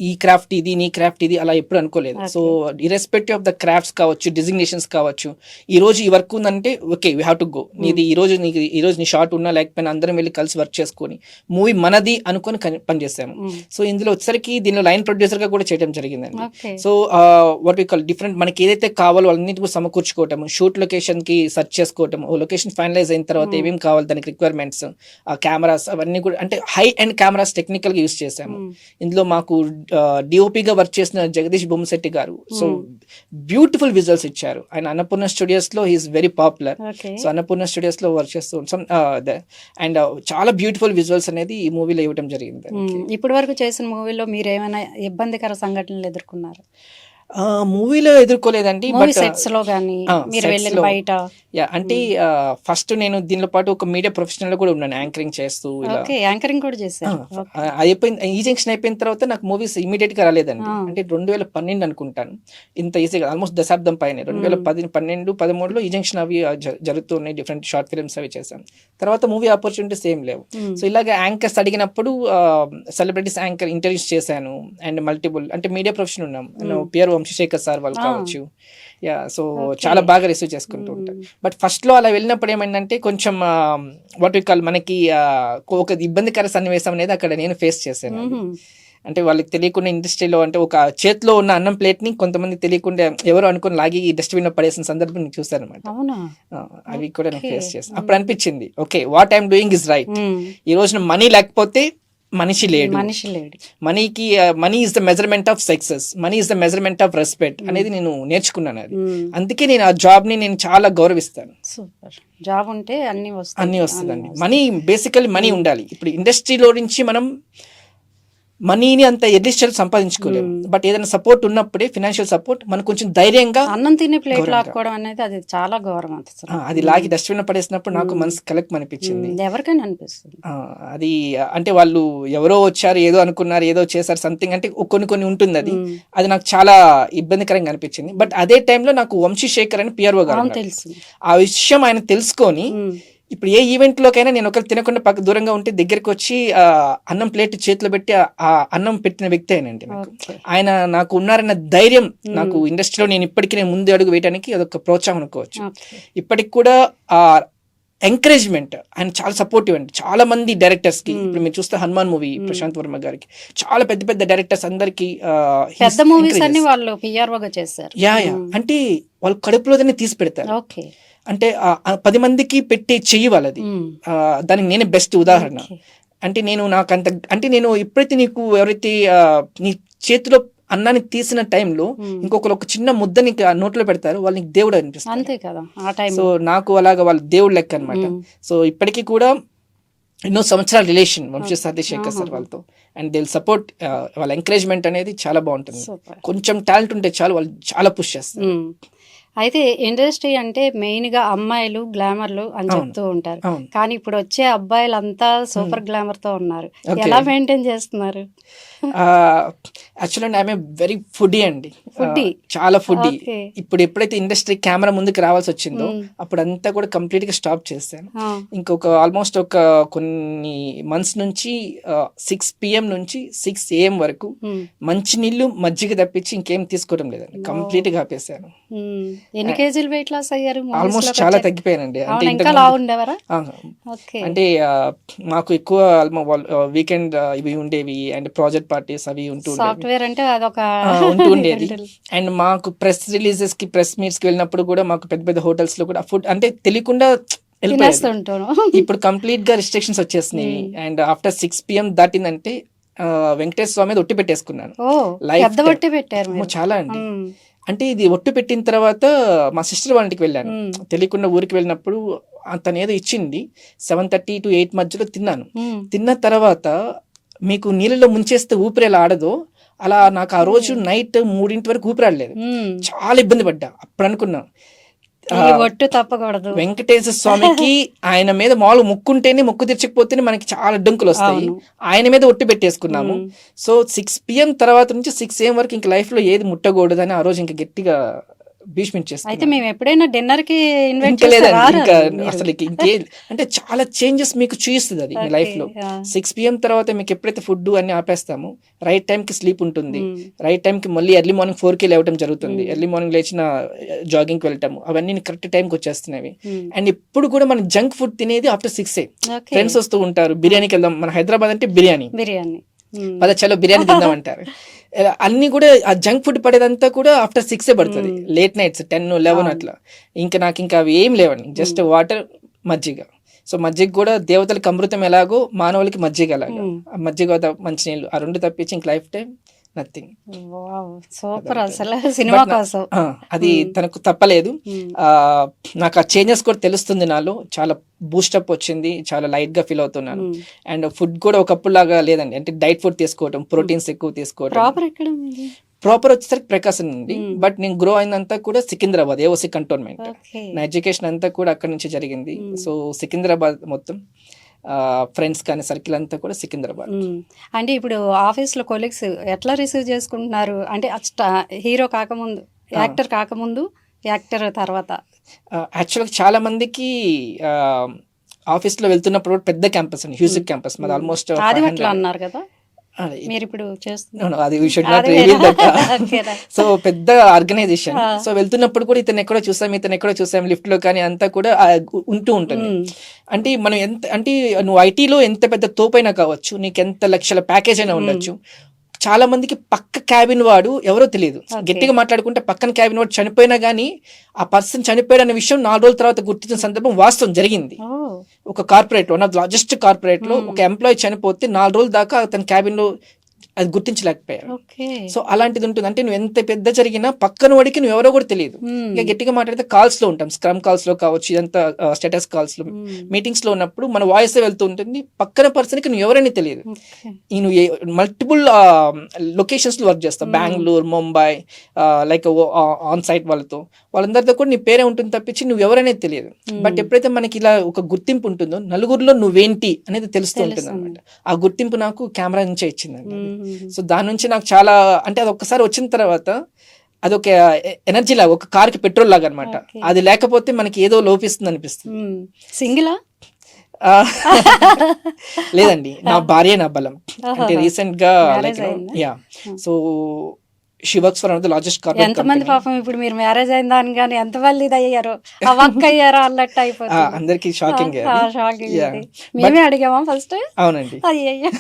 ఈ క్రాఫ్ట్ ఇది, నీ క్రాఫ్ట్ ఇది అలా ఎప్పుడు అనుకోలేదు. So irrespective of the crafts కావచ్చు, డిజిగ్నేషన్స్ కావచ్చు, ఈ రోజు ఈ వర్క్ ఉందంటే okay we have to go. నీది ఈ రోజు నీ షార్ట్ ఉన్నా లేకపోయినా అందరం వెళ్ళి కలిసి వర్క్ చేసుకొని మూవీ మనది అనుకొని పనిచేసాము. సో ఇందులో వచ్చేసరికి దీనిలో లైన్ ప్రొడ్యూసర్ గా కూడా చేయడం జరిగిందండి. So what we call different, మనకి ఏదైతే కావాలో అన్నిటి కూడా సమకూర్చుకోవటము, షూట్ లొకేషన్ కి సెర్చ్ చేసుకోవటం, లొకేషన్ ఫైనలైజ్ అయిన తర్వాత ఏమేమి కావాలి దానికి రిక్వైర్మెంట్స్, ఆ కెమెరాస్ అవన్నీ కూడా అంటే హై అండ్ కెమెరాస్ టెక్నికల్ గా యూస్ చేసాము. ఇందులో మాకు డిఓపిగా వర్క్ చేసిన జగదీష్ బొమ్మశెట్టి గారు సో బ్యూటిఫుల్ విజువల్స్ ఇచ్చారు. ఆయన అన్నపూర్ణ స్టూడియోస్ లో he's very popular. So Annapurna studios లో వర్క్ చేస్తూ అండ్ చాలా బ్యూటిఫుల్ విజువల్స్ అనేది ఈ మూవీలో ఇవ్వడం జరిగింది. ఇప్పటి వరకు చేసిన మూవీలో మీరు ఏమైనా ఇబ్బందికర సంఘటనలు ఎదుర్కొన్నారు? మూవీలో ఎదుర్కోలేదండి, సెట్స్ లో గానీ మీరు వెళ్ళిన బయట. అంటే ఫస్ట్ నేను దీనిలో పాటు ఒక మీడియా ప్రొఫెషనల్ కూడా ఉన్నాను, యాంకరింగ్ చేస్తూ. యాంకరింగ్ కూడా చేశాను. అయిపోయింది, ఈ జంక్షన్ అయిపోయిన తర్వాత నాకు మూవీస్ ఇమీడియట్ గా రాలేదండి. అంటే 2012 అనుకుంటాను, ఇంత ఈజీగా ఆల్మోస్ట్ దశాబ్దం పైన. 2010, 12, 13లో ఈ జంక్షన్ అవి జరుగుతూ ఉన్నాయి. డిఫరెంట్ షార్ట్ ఫిల్మ్స్ అవి చేశాను. తర్వాత మూవీ ఆపర్చునిటీస్ ఏం లేవు. సో ఇలాగ యాంకర్స్ అడిగినప్పుడు సెలబ్రిటీస్ యాంకర్ ఇంటర్వ్యూస్ చేశాను. అండ్ మల్టిపుల్ అంటే మీడియా ప్రొఫెషన్ ఉన్నాం, పిఆర్ వంశీశేఖర్ సార్ వాళ్ళు కావచ్చు. యా, సో చాలా బాగా రిసీవ్ చేసుకుంటూ ఉంటారు. బట్ ఫస్ట్ లో అలా వెళ్ళినప్పుడు ఏమైందంటే కొంచెం వాట్ వి కాల్ మనకి ఒక ఇబ్బందికర సన్నివేశం అనేది అక్కడ నేను ఫేస్ చేశాను. అంటే వాళ్ళకి తెలియకుండా ఇండస్ట్రీలో అంటే ఒక చేతిలో ఉన్న అన్నం ప్లేట్ ని కొంతమంది తెలియకుండా ఎవరు అనుకుని లాగి డస్ట్బిన్ లో పడేసిన సందర్భం నేను చూసాను అనమాట. అవి కూడా నేను ఫేస్ చేస్తాను. అప్పుడు అనిపించింది okay what I'm doing is right. ఈ రోజున మనీ లేకపోతే మనిషి లేడు, మనిషి లేడు. మనీకి money is the measurement of success, money is the measurement of respect అనేది నేను నేర్చుకున్నాను. అది అందుకే నేను ఆ జాబ్ ని నేను చాలా గౌరవిస్తాను. సూపర్. జాబ్ ఉంటే అన్ని వస్తుందండి. మనీ బేసికల్లీ మనీ ఉండాలి. ఇప్పుడు ఇండస్ట్రీలో నుంచి మనం మనీని అంత ఎడ్లిస్టల్ సంపాదించుకోలేము, బట్ ఏదైనా సపోర్ట్ ఉన్నప్పుడే, ఫినాన్షియల్ సపోర్ట్, మనకు కొంచెం ధైర్యంగా అన్నం తినే ప్లేట్ లాక్కోవడం అనేది అది చాలా గౌరవం. అది లాగి డస్ట్బిన్ పడేసినప్పుడు నాకు మనసు కలెక్ట్ అనిపించింది. ఎవరికైనా అనిపిస్తుంది అది. అంటే వాళ్ళు ఎవరో వచ్చారు, ఏదో అనుకున్నారు, ఏదో చేశారు, సంథింగ్ అంటే కొన్ని ఉంటుంది. అది నాకు చాలా ఇబ్బందికరంగా అనిపించింది. బట్ అదే టైంలో నాకు వంశీశేఖర్ అని పిఆర్ఓ గారు తెలుసు. ఆ విషయం ఆయన తెలుసుకొని ఇప్పుడు ఏ ఈవెంట్లోకైనా నేను ఒకరు తినకుండా పక్క దూరంగా ఉంటే దగ్గరికి వచ్చి అన్నం ప్లేట్ చేతిలో పెట్టి ఆ అన్నం పెట్టిన వ్యక్తి ఆయనండి. ఆయన నాకు ఉన్నారన్న ధైర్యం, నాకు ఇండస్ట్రీలో నేను ముందు అడుగు వేయడానికి అదొక ప్రోత్సాహం అనుకోవచ్చు. ఇప్పటికి కూడా ఆ ఎంకరేజ్మెంట్, ఆయన చాలా సపోర్టివ్ అండి చాలా మంది డైరెక్టర్స్ కి. ఇప్పుడు మీరు చూస్తే హనుమాన్ మూవీ ప్రశాంత్ వర్మ గారికి, చాలా పెద్ద పెద్ద డైరెక్టర్స్ అందరికి పెద్ద మూవీస్ అన్ని వాళ్ళు పిఆర్ఓగా చేశారు. అంటే వాళ్ళు కడుపులోనే తీసి పెడతారు. అంటే 10 మందికి పెట్టే చెయ్యి వాళ్ళది. దానికి నేనే బెస్ట్ ఉదాహరణ. అంటే నేను ఎప్పుడైతే నీకు ఎవరైతే నీ చేతిలో అన్నాన్ని తీసిన టైంలో ఇంకొకరు ఒక చిన్న ముద్ద నీకు నోట్లో పెడతారు, వాళ్ళకి దేవుడు అనిపిస్తుంది. అంతే కదా. సో నాకు అలాగా వాళ్ళ దేవుడు లెక్క అనమాట. సో ఇప్పటికీ కూడా ఎన్నో సంవత్సరాల రిలేషన్ వంశీ సతీశేఖర్ సార్ వాళ్ళతో, అండ్ దే విల్ సపోర్ట్. వాళ్ళ ఎంకరేజ్మెంట్ అనేది చాలా బాగుంటుంది. కొంచెం టాలెంట్ ఉంటే చాలు, వాళ్ళు చాలా పుష్ చేస్తారు. అయితే ఇండస్ట్రీ అంటే మెయిన్ గా అమ్మాయిలు గ్లామర్లు అని చెప్తూ ఉంటారు, కానీ ఇప్పుడు వచ్చే అబ్బాయిలంతా సూపర్ గ్లామర్ తో ఉన్నారు. ఎలా మెయింటైన్ చేస్తున్నారు? యాక్చువల్లీ ఐఎమ్ వెరీ ఫుడీ అండి, చాలా ఫుడీ. ఇప్పుడు ఎప్పుడైతే ఇండస్ట్రీ కెమెరా ముందుకు రావాల్సి వచ్చిందో అప్పుడు అంతా కూడా కంప్లీట్ గా స్టాప్ చేశాను. ఇంకొక ఆల్మోస్ట్ ఒక కొన్ని మంత్స్ నుంచి 6 PM నుంచి 6 AM వరకు మంచి నీళ్లు మజ్జిగ తప్పించి ఇంకేం తీసుకోవడం లేదండి, కంప్లీట్ గా ఆపేశాను. ఎన్ని కేజీలు వెయిట్ లాస్ అయ్యారు? ఆల్మోస్ట్ చాలా తగ్గిపోయానండి. అంటే మాకు ఎక్కువ వీకెండ్ ఇవి ఉండేవి, అండ్ ప్రాజెక్ట్ పార్టీస్ అవి సాఫ్ట్వేర్ అంటే ఉంటూ ఉండేది. అండ్ మాకు ప్రెస్ రిలీజెస్ కి, ప్రెస్ మీట్స్ కి వెళ్ళినప్పుడు కూడా మాకు పెద్ద పెద్ద హోటల్స్ లో కూడా ఫుడ్ అంటే తెలియకుండా ఇప్పుడు కంప్లీట్ గా రిస్ట్రిక్షన్స్ వచ్చేసినాయి. అండ్ ఆఫ్టర్ 6 PM దాటిందంటే వెంకటేశ్వర స్వామి మీద ఒట్టి పెట్టేసుకున్నాను. చాలా అండి. అంటే ఇది ఒట్టు పెట్టిన తర్వాత మా సిస్టర్ వాళ్ళ ఇంటికి వెళ్ళాను, తెలియకుండా ఊరికి వెళ్ళినప్పుడు తను ఏదో ఇచ్చింది. 7:30 to 8 మధ్యలో తిన్నాను. తిన్న తర్వాత మీకు నీళ్ళలో ముంచేస్తే ఊపిరి ఎలా ఆడదో అలా నాకు ఆ రోజు నైట్ 3 వరకు ఊపిరాడలేదు. చాలా ఇబ్బంది పడ్డా. అప్పుడు అనుకున్నా ఒట్టు తప్పకూడదు. వెంకటేశ్వర స్వామికి ఆయన మీద మామూలు ముక్కుంటేనే, మొక్కు తీర్చకపోతేనే మనకి చాలా అడ్డంకులు వస్తాయి. ఆయన మీద ఒట్టు పెట్టేసుకున్నాము. సో 6 PM తర్వాత నుంచి 6 AM వరకు ఇంక లైఫ్ లో ఏది ముట్టకూడదని ఆ రోజు ఇంకా గట్టిగా భీష్మించేస్తాం. అయితే మేము ఎప్పుడైనా డిన్నర్ కి అసలు ఇంకే అంటే చాలా చేంజెస్ మీకు చూపిస్తుంది అది మీ లైఫ్ లో. 6 PM తర్వాత మీకు ఎప్పుడైతే ఫుడ్ అన్ని ఆపేస్తామో రైట్ టైం కి స్లీప్ ఉంటుంది, రైట్ టైం కి మళ్ళీ ఎర్లీ మార్నింగ్ 4 లేవటం జరుగుతుంది, ఎర్లీ మార్నింగ్ లేచిన జాగింగ్ కి వెళ్ళటము, అవన్నీ కరెక్ట్ టైం కి వచ్చేస్తున్నాయి. అండ్ ఇప్పుడు కూడా మనం జంక్ ఫుడ్ తినేది ఆఫ్టర్ 6. ఫ్రెండ్స్ వస్తూ ఉంటారు, బిర్యానీకి వెళ్దాం, మన హైదరాబాద్ అంటే బిర్యానీ చలో బిర్యానీ తిందాం అంటారు. అన్ని కూడా ఆ జంక్ ఫుడ్ పడేదంతా కూడా ఆఫ్టర్ 6 పడుతుంది, లేట్ నైట్స్ 10, 11 అట్లా. నాకు ఇంకా అవి ఏం లేవండి, జస్ట్ వాటర్, మజ్జిగ. సో మజ్జిగ కూడా దేవతలకి అమృతం ఎలాగో మానవులకి మజ్జిగ అలాగా, మజ్జిగ మంచినీళ్ళు, ఆ 2 తప్పించి ఇంక లైఫ్ టైం నథింగ్. సూపర్. అసలు సినిమా కోసం అది తనకు తప్పలేదు. నాకు ఆ చేంజెస్ కూడా తెలుస్తుంది, నాలో చాలా బూస్టప్ వచ్చింది, చాలా లైట్ గా ఫీల్ అవుతున్నాను. అండ్ ఫుడ్ కూడా ఒకప్పుడు లాగా లేదండి, అంటే డైట్ ఫుడ్ తీసుకోవడం, ప్రోటీన్స్ ఎక్కువ తీసుకోవడం. ప్రాపర్ వచ్చేసరికి ప్రకాశం అండి, బట్ నేను గ్రో అయిందంతా కూడా సికింద్రాబాద్, ఏఓసి కంటోన్మెంట్. నా ఎడ్యుకేషన్ అంతా కూడా అక్కడ నుంచి జరిగింది. సో సికింద్రాబాద్ మొత్తం ఫ్రెండ్స్ కానీ సర్కిల్ అంతా కూడా సికింద్రాబాద్. అంటే ఇప్పుడు ఆఫీస్ లో కొలీగ్స్ ఎట్లా రిసీవ్ చేసుకుంటున్నారు? అంటే హీరో కాకముందు, యాక్టర్ కాకముందు, యాక్టర్ తర్వాత. యాక్చువల్గా చాలా మందికి ఆఫీస్ లో వెళ్తున్నప్పుడు పెద్ద క్యాంపస్ అండి, హ్యూజిక్ క్యాంపస్ మాది. ఆల్మోస్ట్ అన్నారు కదా మీరు ఇప్పుడు సో పెద్ద ఆర్గనైజేషన్. సో వెళ్తున్నప్పుడు కూడా ఇతను ఎక్కడో చూసాం లిఫ్ట్ లో కానీ అంతా కూడా ఉంటూ ఉంటుంది. అంటే మనం ఎంత అంటే నువ్వు ఐటీలో ఎంత పెద్ద తోపైనా కావచ్చు, నీకు ఎంత లక్షల ప్యాకేజ్ అయినా ఉండొచ్చు, చాలా మందికి పక్క క్యాబిన్ వాడు ఎవరో తెలియదు. గట్టిగా మాట్లాడుకుంటే పక్కన క్యాబిన్ వాడు చనిపోయినా గానీ ఆ పర్సన్ చనిపోయాడు అనే విషయం 4 రోజుల తర్వాత గుర్తించిన సందర్భం వాస్తవం జరిగింది. ఒక కార్పొరేట్ లో, one of the largest corporate లో ఒక ఎంప్లాయీ చనిపోతే 4 రోజుల దాకా అతని క్యాబిన్ లో అది గుర్తించలేకపోయారు. సో అలాంటిది ఉంటుంది. అంటే నువ్వు ఎంత పెద్ద జరిగినా పక్కన వాడికి నువ్వు ఎవరో కూడా తెలియదు. ఇంకా గట్టిగా మాట్లాడితే కాల్స్ లో ఉంటాం, స్క్రమ్ కాల్స్ లో కావచ్చు, ఇదంతా స్టేటస్ కాల్స్ లో, మీటింగ్స్ లో ఉన్నప్పుడు మన వాయిస్ వెళ్తూ ఉంటుంది, పక్కన పర్సన్ కి నువ్వు ఎవరైనా తెలియదు. నువ్వు మల్టిపుల్ లొకేషన్స్ లో వర్క్ చేస్తావు, Bengaluru, Mumbai, like on site వాళ్ళందరితో కూడా నీ పేరే ఉంటుంది తప్పించి నువ్వు ఎవరైనా తెలియదు. బట్ ఎప్పుడైతే మనకి ఇలా ఒక గుర్తింపు ఉంటుందో నలుగురిలో నువ్వేంటి అనేది తెలుస్తూ ఉంటుంది అనమాట. ఆ గుర్తింపు నాకు కెమెరా నుంచే ఇచ్చిందండి. సో దాని నుంచి నాకు చాలా, అంటే అది ఒక్కసారి వచ్చిన తర్వాత అదొక ఎనర్జీ లాగా, ఒక కార్కి పెట్రోల్ లాగా అనమాట. అది లేకపోతే మనకి ఏదో లోపిస్తుంది అనిపిస్తుంది. సింగిలా? లేదండి, నా భార్య నా బలం. అంటే రీసెంట్ గా yeah, so she works for one of the largest corporate company. ఎంతమంది పాపం ఇప్పుడు మీరు మ్యారేజ్ అయిన దాని కానీ ఎంతమంది ఇది అయ్యారో, అవ్వక్క అయ్యారో అన్నట్టు అయిపోతుంది. అందరికి షాకింగ్. మేమే అడిగామా ఫస్ట్? అవునండి. అయ్యయ్యో.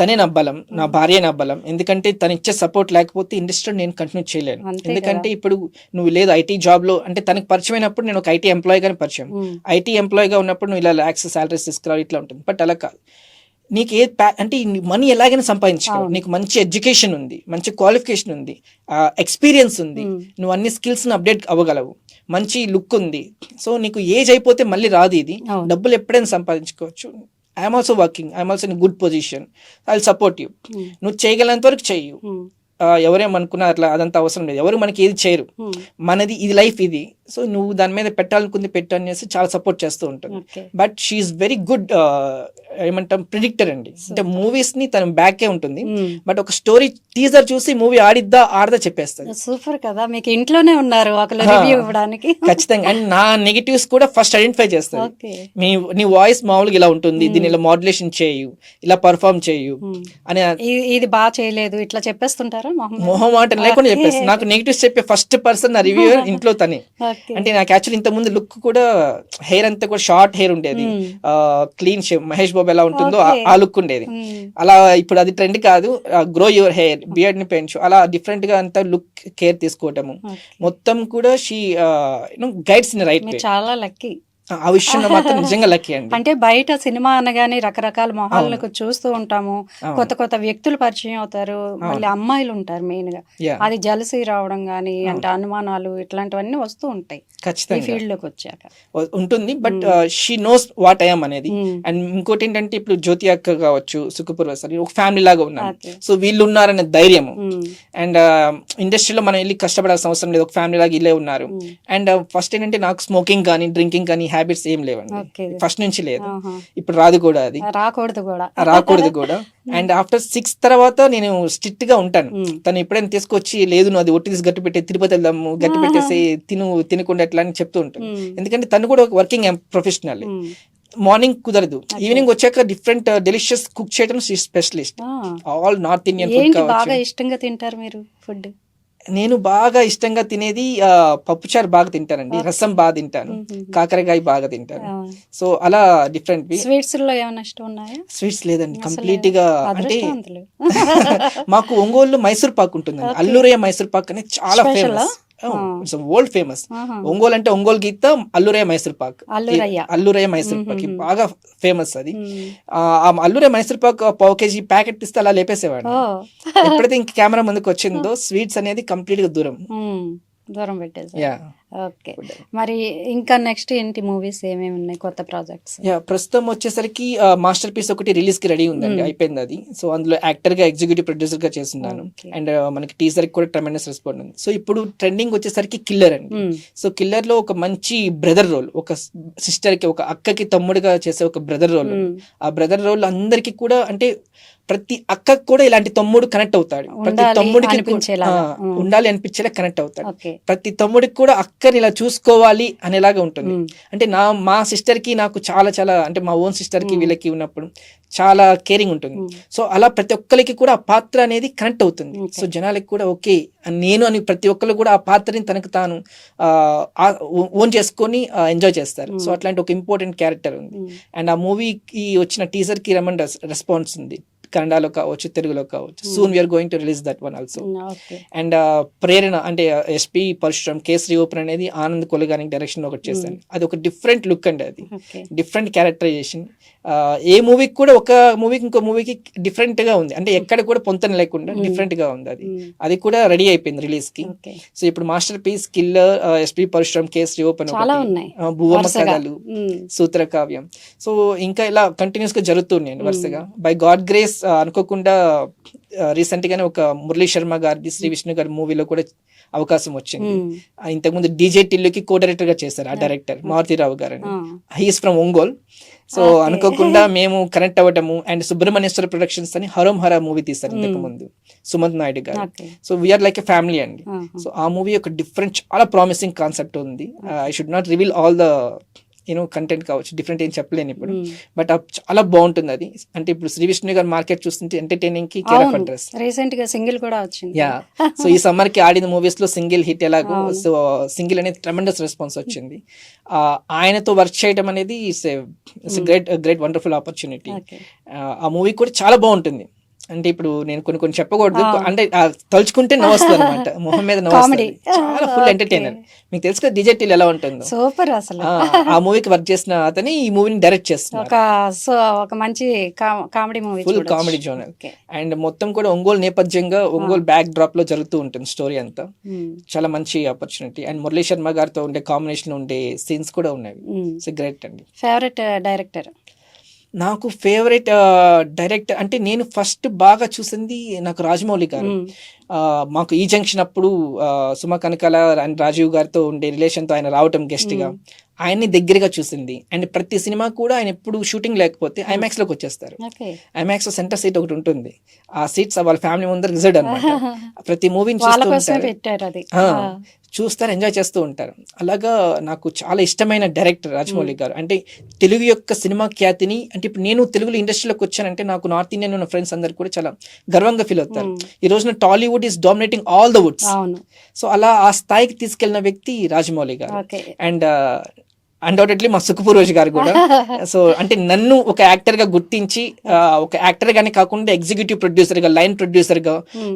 తనే నా బలం, నా భార్య నా బలం. ఎందుకంటే తను ఇచ్చే సపోర్ట్ లేకపోతే ఇండస్ట్రీ నేను కంటిన్యూ చేయలేను. ఎందుకంటే ఇప్పుడు నువ్వు లేదు ఐటీ జాబ్ లో, అంటే తనకు పరిచయం అయినప్పుడు నేను ఒక ఐటీ ఎంప్లాయీ గానే పరిచయం. ఐటీ ఎంప్లాయీ గా ఉన్నప్పుడు నువ్వు ఇలా లాక్స్ సాలరీస్ తీసుకురావు, ఇట్లా ఉంటుంది. బట్ అలా కాదు, నీకు ఏ అంటే మనీ ఎలాగైనా సంపాదించుకోవాలి, నీకు మంచి ఎడ్యుకేషన్ ఉంది, మంచి క్వాలిఫికేషన్ ఉంది, ఎక్స్పీరియన్స్ ఉంది, నువ్వు అన్ని స్కిల్స్ ని అప్డేట్ అవ్వగలవు, మంచి లుక్ ఉంది. సో నీకు ఏజ్ అయిపోతే మళ్ళీ రాదు ఇది, డబ్బులు ఎప్పుడైనా సంపాదించుకోవచ్చు. I'm also working, I'm also in good position, I will support you. నువ్వు చేయగలంత వరకు చెయ్యు, ఎవరేమనుకున్నా అట్లా అదంతా అవసరం లేదు, ఎవరు మనకి ఏది చేయరు, మనది ఇది లైఫ్ ఇది. సో నువ్వు దాని మీద పెట్టాలనుకుంది పెట్టు అనేసి చాలా సపోర్ట్ చేస్తూ ఉంటుంది. బట్ షీఈస్ వెరీ గుడ్, ఏమంటాం, ప్రిడిక్టర్ అండి. అంటే మూవీస్ ని తన బ్యాకే ఉంటుంది, బట్ ఒక స్టోరీ టీజర్ చూసి మూవీ ఆడదా చెప్పేస్తుంది. సూపర్ కదా, మీకు ఇంట్లోనే ఉన్నారు రివ్యూ ఇవ్వడానికి. ఖచ్చితంగా. అండ్ నా నెగటివ్స్ కూడా ఫస్ట్ ఐడెంటిఫై చేస్తుంది. నీ వాయిస్ మామూలుగా ఇలా ఉంటుంది, దీన్ని ఇలా మాడ్యులేషన్ చేయు, ఇలా పర్ఫార్మ్ చేయు అని, ఇది బాగా చేయలేదు ఇట్లా చెప్పేస్తుంటారు. మొహమాటం లేకుండా చెప్పేసి నాకు నెగిటివ్స్ చెప్పే ఫస్ట్ పర్సన్ నా రివ్యూయర్ ఇంట్లో తనే. అంటే నాకు యాక్చువల్లీ ఇంత ముందు లుక్ కూడా, హెయిర్ అంతా కూడా షార్ట్ హెయిర్ ఉండేది, క్లీన్ షేవ్, మహేష్ బాబు ఎలా ఉంటుందో ఆ లుక్ ఉండేది. అలా ఇప్పుడు అది ట్రెండ్ కాదు, గ్రో యువర్ హెయిర్, బియర్డ్ ని పెంచు, అలా డిఫరెంట్ గా అంతా లుక్ కేర్ తీసుకోవటము మొత్తం కూడా she guides in right way. చాలా లక్కీ ఆ విషయంలో మాత్రం నిజంగా లక్కీ అండి. అంటే బయట సినిమా అనగానే రకరకాల మొహాలకు చూస్తూ ఉంటాము, కొత్త కొత్త వ్యక్తులు పరిచయం అవుతారు, మళ్ళీ అమ్మాయిలు ఉంటారు మెయిన్ గా, అది జలసీ రావడం గానీ, అంటే అనుమానాలు ఇట్లాంటివన్నీ వస్తూ ఉంటాయి ఖచ్చితంగా ఫీల్డ్ లోకి వచ్చాక ఉంటుంది. But she knows what I am అనేది. అండ్ ఇంకోటి ఏంటంటే ఇప్పుడు జ్యోతి అక్క కావచ్చు, సుఖపూర్వ సార్, ఒక ఫ్యామిలీ లాగా ఉన్నారు. సో వీళ్ళు ఉన్నారనే ధైర్యము. అండ్ ఇండస్ట్రీలో మనం వెళ్ళి కష్టపడాల్సిన అవసరం లేదు, ఒక ఫ్యామిలీ లాగా ఇల్లే ఉన్నారు. అండ్ ఫస్ట్ ఏంటంటే నాకు స్మోకింగ్ కానీ డ్రింకింగ్ కానీ హ్యాబిట్స్ ఏం లేవండి, ఫస్ట్ నుంచి లేదు, ఇప్పుడు రాదు కూడా, అది రాకూడదు కూడా. అండ్ ఆఫ్టర్ 6 తర్వాత నేను స్ట్రిక్ట్ గా ఉంటాను. తను ఎప్పుడైనా తీసుకొచ్చి లేదు నువ్వు అది ఒట్టి తీసి గట్టి పెట్టే, తిరుపతి వెళ్దాము, గట్టి పెట్టేసి తినకుండా ఎట్లా అని చెప్తూ ఉంటాను. ఎందుకంటే తను కూడా ఒక వర్కింగ్ ప్రొఫెషనల్. మార్నింగ్ కుదరదు, ఈవినింగ్ వచ్చాక డిఫరెంట్ డెలిషియస్ కుక్ చేయడం specialist. All north Indian food బాగా ఇష్టంగా తింటారు మీరు ఫుడ్? నేను బాగా ఇష్టంగా తినేది పప్పుచారు బాగా తింటానండి, రసం బాగా తింటాను, కాకరకాయ బాగా తింటాను. సో అలా డిఫరెంట్. స్వీట్స్ లో ఏమైనా ఇష్టం ఉన్నాయా? స్వీట్స్ లేదండి, కంప్లీట్ గా. అంటే మాకు ఒంగోలు మైసూర్ పాక్ ఉంటుందండి, అల్లూరయ్య మైసూర్ పాక్ అనేది చాలా ఫేమస్, వరల్డ్ ఫేమస్. ఒంగోలు అంటే ఒంగోలు గీత, అల్లూరయ్య మైసూర్ పాక్, అల్లూరయ్య మైసూర్ పాక్ బాగా ఫేమస్. అది అల్లూరయ్య మైసూర్ పాక్ పావు కేజీ ప్యాకెట్ ఇస్తే అలా లేపేసేవాడు. ఎప్పుడైతే ఇంక కెమెరా ముందుకు వచ్చిందో స్వీట్స్ అనేది కంప్లీట్ గా దూరం పెట్టేసి. ఓకే, మరి ఇంకా నెక్స్ట్ ఏంటి మూవీస్ ఏమేమి ఉన్నాయి, కొత్త ప్రాజెక్ట్స్? ప్రస్తుతం వచ్చేసరికి మాస్టర్ పీస్ ఒకటి రిలీజ్ కి రెడీ ఉందండి, అయిపోయింది అది. సో అందులో యాక్టర్ గా, ఎగ్జిక్యూటివ్ ప్రొడ్యూసర్ గా చేస్తున్నాను. అండ్ మనకి టీజర్ కూడా ట్రెమెండస్ రెస్పాన్స్ ఉంది. సో ఇప్పుడు ట్రెండింగ్ వచ్చేసరికి కిల్లర్ అండి. సో కిల్లర్ లో ఒక మంచి బ్రదర్ రోల్, ఒక సిస్టర్ కి, ఒక అక్కకి తమ్ముడుగా చేసే ఒక బ్రదర్ రోల్. ఆ బ్రదర్ రోల్ అందరికి కూడా, అంటే ప్రతి అక్కకి కూడా ఇలాంటి తమ్ముడు కనెక్ట్ అవుతాడు, ప్రతి తమ్ముడికి ఉండాలి అనిపించేలా కనెక్ట్ అవుతాడు. ప్రతి తమ్ముడికి కూడా అక్కని ఇలా చూసుకోవాలి అనేలాగా ఉంటుంది. అంటే మా సిస్టర్ కి నాకు చాలా చాలా, అంటే మా ఓన్ సిస్టర్ కి వీళ్ళకి ఉన్నప్పుడు చాలా కేరింగ్ ఉంటుంది. సో అలా ప్రతి ఒక్కరికి కూడా ఆ పాత్ర అనేది కనెక్ట్ అవుతుంది. సో జనాలకి కూడా ఓకే నేను అని ప్రతి ఒక్కరు కూడా ఆ పాత్రని తనకు తాను ఓన్ చేసుకొని ఎంజాయ్ చేస్తారు. సో అట్లాంటి ఒక ఇంపార్టెంట్ క్యారెక్టర్ ఉంది. అండ్ ఆ మూవీకి వచ్చిన టీజర్ కి రెస్పాన్స్ ఉంది, కన్నడలో కావచ్చు, తెలుగులో కావచ్చు. Soon we're going to release that one also. Okay. And ప్రేరణ అంటే ఎస్పి పరశురామ్ కేసరి ఓపెన్ అనేది ఆనంద్ కొలగాని డైరెక్షన్ ఒకటి చేశాను. అది ఒక డిఫరెంట్ లుక్ అండి, అది ఓకే. Different characterisation. ఏ మూవీకి కూడా ఒక మూవీకి ఇంకో మూవీకి డిఫరెంట్ గా ఉంది, అంటే ఎక్కడ కూడా పొంతన లేకుండా డిఫరెంట్ గా ఉంది. అది కూడా రెడీ అయిపోయింది రిలీజ్ కి. ఓకే. సో ఇప్పుడు masterpiece, killer, SP Parashuram Kesari open, చాలా ఉన్నాయి భూవమ్మ వరుసగా. కథలు, సూత్ర కావ్యం. సో ఇంకా ఇలా కంటిన్యూస్ గా జరుగుతున్నాయి వరుసగా. బై గాడ్ గ్రేస్ అనుకోకుండా రీసెంట్ గానే ఒక మురళీ శర్మ గారిది శ్రీ విష్ణు గారి మూవీలో కూడా అవకాశం వచ్చింది. ఇంతకుముందు డీజే టిల్లుకి కో డైరెక్టర్ గా చేశారు ఆ డైరెక్టర్ మారుతిరావు గారు. He's from Ongole. సో అనుకోకుండా మేము కనెక్ట్ అవ్వటము. అండ్ సుబ్రహ్మణ్యేశ్వర ప్రొడక్షన్స్ అని హరోం హరా మూవీ తీస్తారు ఇంతకు ముందు Sumanth Naidu garu. So we are like a family అండి. సో ఆ మూవీ ఒక డిఫరెంట్, చాలా ప్రామిసింగ్ కాన్సెప్ట్ ఉంది. I should not reveal all the content కావచ్చు, డిఫరెంట్ ఏం చెప్పలేను ఇప్పుడు, బట్ చాలా బాగుంటుంది అది. అంటే ఇప్పుడు శ్రీ విష్ణు గారు మార్కెట్ చూస్తుంటే ఎంటర్టైనింగ్ కి కేర్ ఆఫ్ అడ్రస్. రీసెంట్ గా సింగిల్ కూడా వచ్చింది. యా, సో ఈ సమ్మర్ కి ఆడిన మూవీస్ లో సింగిల్ హిట్ ఎలాగో, సో సింగిల్ అనేది ట్రెమెండస్ రెస్పాన్స్ వచ్చింది. ఆయనతో వర్క్ చేయడం అనేది ఇట్స్ గ్రేట్ వండర్ఫుల్ ఆపర్చునిటీ. ఆ మూవీ కూడా చాలా బాగుంటుంది. అంటే ఇప్పుడు నేను కొన్ని చెప్పకూడదు, అంటే తలుచుకుంటే నవ్వుస్తుంది అనమాట, మొహం మీద నవ్వుతుంది. చాలా ఫుల్ ఎంటర్టైనర్. మీకు తెలుసు కదా డిజెటిల్ ఎలా ఉంటుందో. సూపర్ అసలు. ఆ మూవీకి వర్క్ చేసిన అతని ఈ మూవీని డైరెక్ట్ చేస్తున్నారు. ఒక మంచి comedy movie, full comedy genre. And మొత్తం కూడా ఒంగోలు నేపథ్యంగా, ఒంగోలు బ్యాక్ డ్రాప్ లో జరుగుతూ ఉంటుంది స్టోరీ అంతా. చాలా మంచి ఆపర్చునిటీ. అండ్ మురళీ శర్మ గారితో ఉండే కాంబినేషన్ ఉండే సీన్స్ కూడా ఉన్నాయి. సో గ్రేట్ అండి. Favourite director? నాకు ఫేవరెట్ డైరెక్టర్ అంటే నేను ఫస్ట్ బాగా చూసింది నాకు రాజమౌళి గారు. మాకు ఈ జంక్షన్ అప్పుడు సుమ కనకాల అండ్ రాజీవ్ గారితో ఉండే రిలేషన్తో ఆయన రావటం గెస్ట్ గా, ఆయన్ని దగ్గరగా చూసింది. అండ్ ప్రతి సినిమా కూడా ఆయన ఎప్పుడు షూటింగ్ లేకపోతే ఐమాక్స్ లోకి వచ్చేస్తారు. ఐమాక్స్ సెంటర్ సీట్ ఒకటి ఉంటుంది, ఆ సీట్స్ వాళ్ళ ఫ్యామిలీ ముందర రిజర్వ్డ్ అనమాట. ప్రతి మూవీని చూస్తారు, ఎంజాయ్ చేస్తూ ఉంటారు. అలాగా నాకు చాలా ఇష్టమైన డైరెక్టర్ రాజమౌళి గారు. అంటే తెలుగు యొక్క సినిమా ఖ్యాతిని, అంటే ఇప్పుడు నేను తెలుగులో ఇండస్ట్రీలోకి వచ్చానంటే నాకు నార్త్ ఇండియన్ ఉన్న ఫ్రెండ్స్ అందరు కూడా చాలా గర్వంగా ఫీల్ అవుతారు. ఈ రోజున Tollywood is dominating all the Woods. So అలా ఆ స్థాయికి తీసుకెళ్లిన వ్యక్తి రాజమౌళి గారు. అండ్ అన్డౌటెడ్లీ మా సుఖపూర్వజ్ గారు కూడా. సో అంటే నన్ను ఒక యాక్టర్ గా గుర్తించి, ఒక యాక్టర్ గానే కాకుండా ఎగ్జిక్యూటివ్ ప్రొడ్యూసర్ గా, లైన్ ప్రొడ్యూసర్ గా,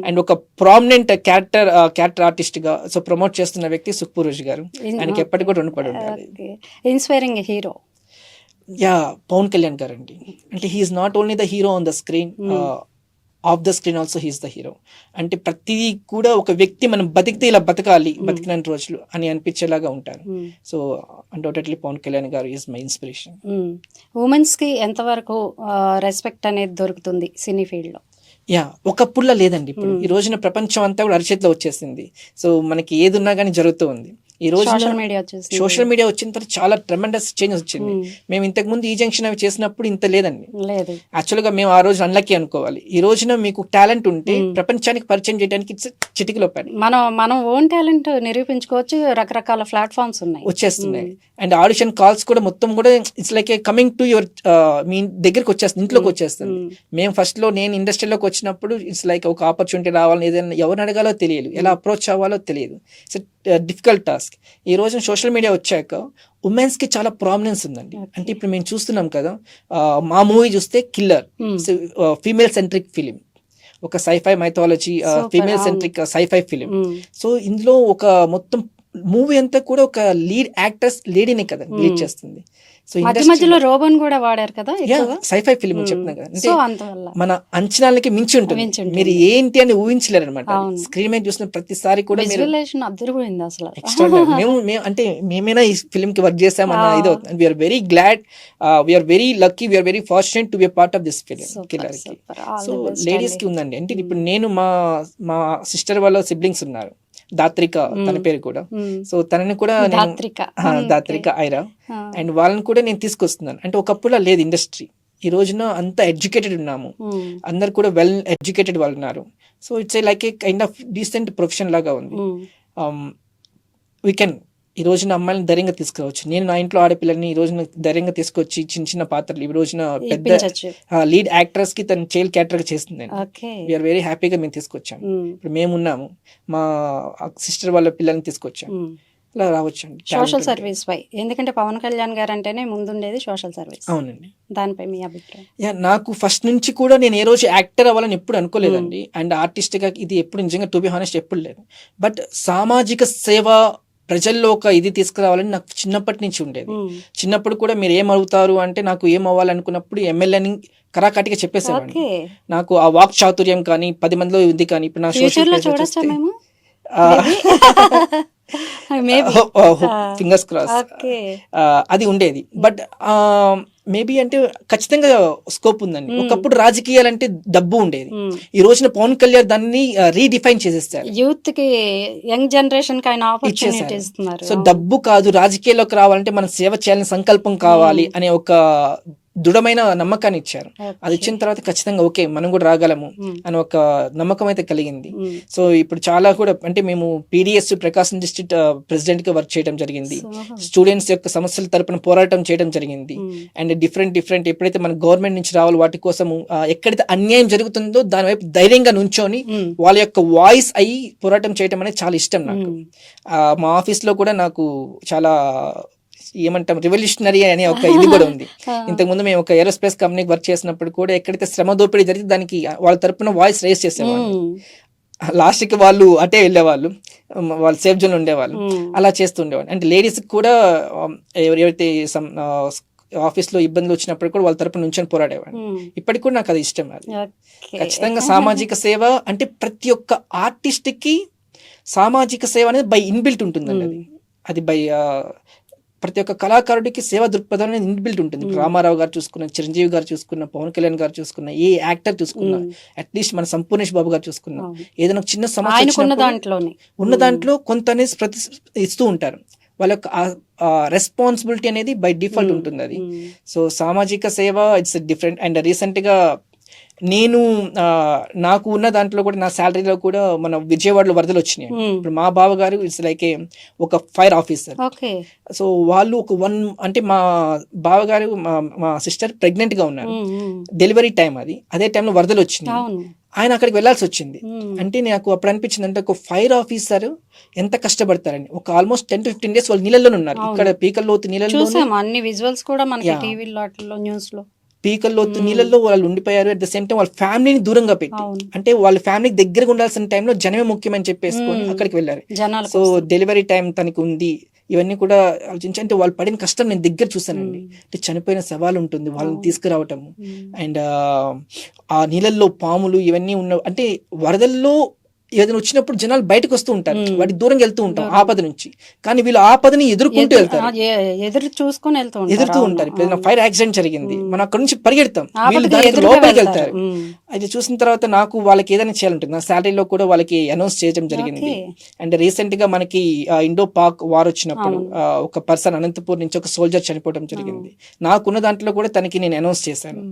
అండ్ ఒక ప్రామినెంట్ క్యారెక్టర్ ఆర్టిస్ట్ గా సో ప్రమోట్ చేస్తున్న వ్యక్తి సుఖపూర్వజ్ గారు. ఆయనకి ఎప్పటికీ కూడా రుణపడి ఉండాలి. Inspiring hero? Yeah, Pawan Kalyan garu అండి. అంటే he's not only the hero on the screen, off the screen also he's the hero. అంటే ప్రతిదీ కూడా ఒక వ్యక్తి మనం బతికితే ఇలా బతకాలి, బతికిన రోజులు అని అనిపించేలాగా ఉంటారు. సో అన్డౌటెడ్లీ పవన్ కళ్యాణ్ గారు ఈజ్ మై ఇన్స్పిరేషన్. ఉమెన్స్ కి ఎంతవరకు రెస్పెక్ట్ అనేది దొరుకుతుంది సినీ ఫీల్డ్ లో? యా, ఒకప్పుడులా లేదండి. ఇప్పుడు ఈ రోజున ప్రపంచం అంతా కూడా అరచేతిలో వచ్చేసింది. సో మనకి ఏది ఉన్నా కానీ జరుగుతూ ఉంది. ఈ రోజు సోషల్ మీడియా వచ్చిన తర్వాత చాలా ట్రెమెండస్ చేంజెస్ వచ్చింది. మేము ఇంతకు ముందు ఈ జంక్షన్ అవి చేసినప్పుడు ఇంత లేదండి. యాక్చువల్ గా మేము ఆ రోజు అన్లక్కీ అనుకోవాలి. ఈ రోజున మీకు టాలెంట్ ఉంటే ప్రపంచానికి పరిచయం చేయడానికి చిటికలో పని. మనం ఓన్ టాలెంట్ నిరూపించుకోవచ్చు. రకరకాల ప్లాట్ఫామ్స్ ఉన్నాయి, వచ్చేస్తున్నాయి. అండ్ ఆడిషన్ కాల్స్ కూడా మొత్తం కూడా it's like coming to your, మీ దగ్గరికి వచ్చేస్తుంది, ఇంట్లోకి వచ్చేస్తుంది. మేము ఫస్ట్ లో నేను ఇండస్ట్రీలోకి వచ్చినప్పుడు ఇట్స్ లైక్ ఒక ఆపర్చునిటీ రావాలని, ఏదైనా ఎవరిని అడగాలో తెలియదు, ఎలా అప్రోచ్ అవ్వాలో తెలియదు. It's difficult task. ఈ రోజు సోషల్ మీడియా వచ్చాక ఉమెన్స్ కి చాలా ప్రామినెన్స్ ఉందండి. అంటే ఇప్పుడు మేము చూస్తున్నాం కదా, మా మూవీ చూస్తే కిల్లర్ ఫీమేల్ సెంట్రిక్ ఫిలిం, ఒక sci-fi mythology female centric sci-fi film. So ఇందులో ఒక మొత్తం మూవీ అంతా కూడా ఒక లీడ్ యాక్టర్స్ లేడీనే కదా లీడ్ చేస్తుంది. సో మధ్యలో రోబోన్ కూడా వాడారు కదా, సైఫై ఫిలిం చెప్తున్నా కదా. అంటే మన అంచనాలకి మించి ఉంటుంది, మీరు ఏంటి అని ఊహించలేరు అనమాట. స్క్రీన్ మీద చూసిన ప్రతిసారి కూడా అంటే మేమైనా ఈ ఫిలిం కి వర్క్ చేసామన్న ఇది అవుతుంది. We are very glad, we are very lucky, we are very fortunate to be part of this film killer కి. సో లేడీస్ కి ఉందండి. అంటే ఇప్పుడు నేను మా సిస్టర్ వాళ్ళ సిబ్లింగ్స్ ఉన్నారు, దాత్రిక తన పేరు కూడా. సో తనని కూడా దాత్రిక ఐరా, అండ్ వాళ్ళని కూడా నేను తీసుకొస్తున్నాను. అంటే ఒకప్పుడు లేదు ఇండస్ట్రీ. ఈ రోజున అంత ఎడ్యుకేటెడ్ ఉన్నాము, అందరు కూడా వెల్ ఎడ్యుకేటెడ్ వాళ్ళు ఉన్నారు. So it's like A kind of decent profession లాగా ఉంది. వీ కెన్ ఈ రోజున అమ్మాయిని ధైర్యంగా తీసుకురావచ్చు. నేను నా ఇంట్లో ఆడపిల్లల్ని ఈ రోజున ధైర్యంగా తీసుకొచ్చి చిన్న చిన్న పాత్రలు ఈ రోజున పెద్ద లీడ్ యాక్టర్స్ కి తను చైల్డ్ క్యారెక్టర్ చేస్తుంది. వీఆర్ వెరీ హ్యాపీగా మేము తీసుకొచ్చాము. ఇప్పుడు మేము ఉన్నాము, మా సిస్టర్ వాళ్ళ పిల్లల్ని తీసుకొచ్చాము. అలా రావచ్చండి. సోషల్ సర్వీస్ పై, ఎందుకంటే పవన్ కళ్యాణ్ గారు అంటేనే ముందుండేది సోషల్ సర్వీస్. అవునండి. దానిపై మీ అభిప్రాయం? నాకు ఫస్ట్ నుంచి కూడా నేను ఏ రోజు యాక్టర్ అవ్వాలని ఎప్పుడు అనుకోలేదండి. అండ్ ఆర్టిస్ట్గా ఇది ఎప్పుడు నిజంగా టు బి హానెస్ట్ ఎప్పుడు లేదు. బట్ సామాజిక సేవ ప్రజల్లో ఒక ఇది తీసుకురావాలని నాకు చిన్నప్పటి నుంచి ఉండేది. చిన్నప్పుడు కూడా మీరు ఏం అవుతారు అంటే నాకు ఏం అవ్వాలనుకున్నప్పుడు ఎమ్మెల్యేని కరాకాటిగా చెప్పేసేవాడిని. ఓకే. నాకు ఆ వాక్ చాతుర్యం కానీ 10 మందిలో ఇది కానీ ఇప్పుడు నా ఫ్యూచర్ లో సోషల్ చూడొచ్చా మేము? Fingers cross okay. అది ఉండేది. బట్ మేబీ అంటే ఖచ్చితంగా స్కోప్ ఉందండి. ఒకప్పుడు రాజకీయాలంటే డబ్బు ఉండేది. ఈ రోజున పవన్ కళ్యాణ్ దాన్ని రీడిఫైన్ చేసేస్తారు. యూత్ కి, యంగ్ జనరేషన్ కి ఆయన ఆపర్చునిటీ ఇచ్చేసారు. ఇస్తున్నారు. సో డబ్బు కాదు, రాజకీయాల్లోకి రావాలంటే మనం సేవ చేయాలని సంకల్పం కావాలి అనే ఒక దృఢమైన నమ్మకాన్ని ఇచ్చారు. అది ఇచ్చిన తర్వాత ఖచ్చితంగా ఓకే మనం కూడా రాగలము అని ఒక నమ్మకం అయితే కలిగింది. సో ఇప్పుడు చాలా కూడా అంటే మేము PDS ప్రకాశం డిస్ట్రిక్ట్ ప్రెసిడెంట్ గా వర్క్ చేయడం జరిగింది. స్టూడెంట్స్ యొక్క సమస్యల తరపున పోరాటం చేయడం జరిగింది. అండ్ డిఫరెంట్ ఎప్పుడైతే మన గవర్నమెంట్ నుంచి రావాలి వాటి కోసము ఎక్కడైతే అన్యాయం జరుగుతుందో దాని వైపు ధైర్యంగా నుంచొని వాళ్ళ యొక్క వాయిస్ అయ్యి పోరాటం చేయడం అనేది చాలా ఇష్టం నాకు. మా ఆఫీస్ లో కూడా నాకు చాలా ఏమంటాం రివల్యూషనరీ అనే ఒక ఇది కూడా ఉంది. ఇంతకుముందు మేము ఒక ఏరోస్పేస్ కంపెనీకి వర్క్ చేసినప్పుడు కూడా ఎక్కడైతే శ్రమ దోపిడీ జరిగితే దానికి వాళ్ళ తరపున వాయిస్ రేస్ చేసేవాళ్ళు. లాస్ట్కి వాళ్ళు అటే వెళ్ళేవాళ్ళు, వాళ్ళు సేఫ్ జోన్ ఉండేవాళ్ళు, అలా చేస్తుండేవాళ్ళు. అంటే లేడీస్కి కూడా ఎవరైతే ఆఫీస్లో ఇబ్బందులు వచ్చినప్పుడు కూడా వాళ్ళ తరపున నుంచి పోరాడేవాడు. ఇప్పటికి కూడా నాకు అది ఇష్టం. అది ఖచ్చితంగా సామాజిక సేవ అంటే ప్రతి ఒక్క ఆర్టిస్ట్కి సామాజిక సేవ అనేది బై ఇన్బిల్ట్ ఉంటుందండి. అది బై ప్రతి ఒక్క కళాకారుడికి సేవా దృక్పథం అనేది ఇన్బిల్ట్ ఉంటుంది. రామారావు గారు చూసుకున్న, చిరంజీవి గారు చూసుకున్న, పవన్ కళ్యాణ్ గారు చూసుకున్న, ఏ యాక్టర్ చూసుకున్నా, అట్లీస్ట్ మన సంపూర్ణేష్ బాబు గారు చూసుకున్నా, ఏదైనా ఒక చిన్న సమస్య ఉన్న దాంట్లో కొంత అనేది ఇస్తూ ఉంటారు. వాళ్ళ యొక్క రెస్పాన్సిబిలిటీ అనేది బై డిఫాల్ట్ ఉంటుంది. అది సో సామాజిక సేవ ఇట్స్ డిఫరెంట్. అండ్ రీసెంట్గా నేను నాకు ఉన్న దాంట్లో కూడా నా శాలరీలో కూడా మన విజయవాడలో వరదలు వచ్చినాయి. ఇప్పుడు మా బావ గారు ఇట్స్ లైక్ ఒక ఫైర్ ఆఫీసర్. సో వాళ్ళు ఒక అంటే మా బావగారు మా సిస్టర్ ప్రెగ్నెంట్ గా ఉన్నారు. డెలివరీ టైం అది. అదే టైంలో వరదలు వచ్చినాయి. ఆయన అక్కడికి వెళ్లాల్సి వచ్చింది. అంటే నాకు అప్పుడు అనిపించింది అంటే ఒక ఫైర్ ఆఫీసర్ ఎంత కష్టపడతారని. ఒక ఆల్మోస్ట్ 10 to 15 days వాళ్ళు నీళ్ళలో ఉన్నారు. ఇక్కడ పీకల్లోతు నీళ్ళలో పీకల్లోతు నీళ్ళల్లో వాళ్ళు ఉండిపోయారు. అట్ ద సేమ్ టైం వాళ్ళ ఫ్యామిలీని దూరంగా పెట్టి, అంటే వాళ్ళ ఫ్యామిలీకి దగ్గరగా ఉండాల్సిన టైంలో జనమే ముఖ్యమని చెప్పేసుకొని అక్కడికి వెళ్ళారు. సో డెలివరీ టైం తనకి ఉంది. ఇవన్నీ కూడా ఆలోచించి అంటే వాళ్ళు పడిన కష్టం నేను దగ్గర చూసానండి. అంటే చనిపోయిన సవాలు ఉంటుంది వాళ్ళని తీసుకురావటము. అండ్ ఆ నీళ్ళల్లో పాములు ఇవన్నీ ఉన్న, అంటే వరదల్లో ఏదైనా వచ్చినప్పుడు జనాలు బయటకు వస్తూ ఉంటారు, వాటి దూరంగా వెళ్తూ ఉంటాం ఆపద నుంచి. కానీ వీళ్ళు ఆపదని ఎదుర్కొంటూ వెళ్తారు, ఎదురుతూ ఉంటారు. ఇప్పుడు ఏదైనా ఫైర్ యాక్సిడెంట్ జరిగింది, మనం అక్కడ నుంచి పరిగెడతాం, వీళ్ళు దానికి లోపలికి వెళ్తారు. అది చూసిన తర్వాత నాకు వాళ్ళకి ఏదైనా చేయాలంటుంది. నా శాలరీలో కూడా వాళ్ళకి అనౌన్స్ చేయడం జరిగింది. అండ్ రీసెంట్ గా మనకి ఇండో పాక్ వార్ వచ్చినప్పుడు ఒక పర్సన్ అనంతపూర్ నుంచి ఒక సోల్జర్ చనిపోవడం జరిగింది. నాకున్న దాంట్లో కూడా తనకి నేను అనౌన్స్ చేశాను,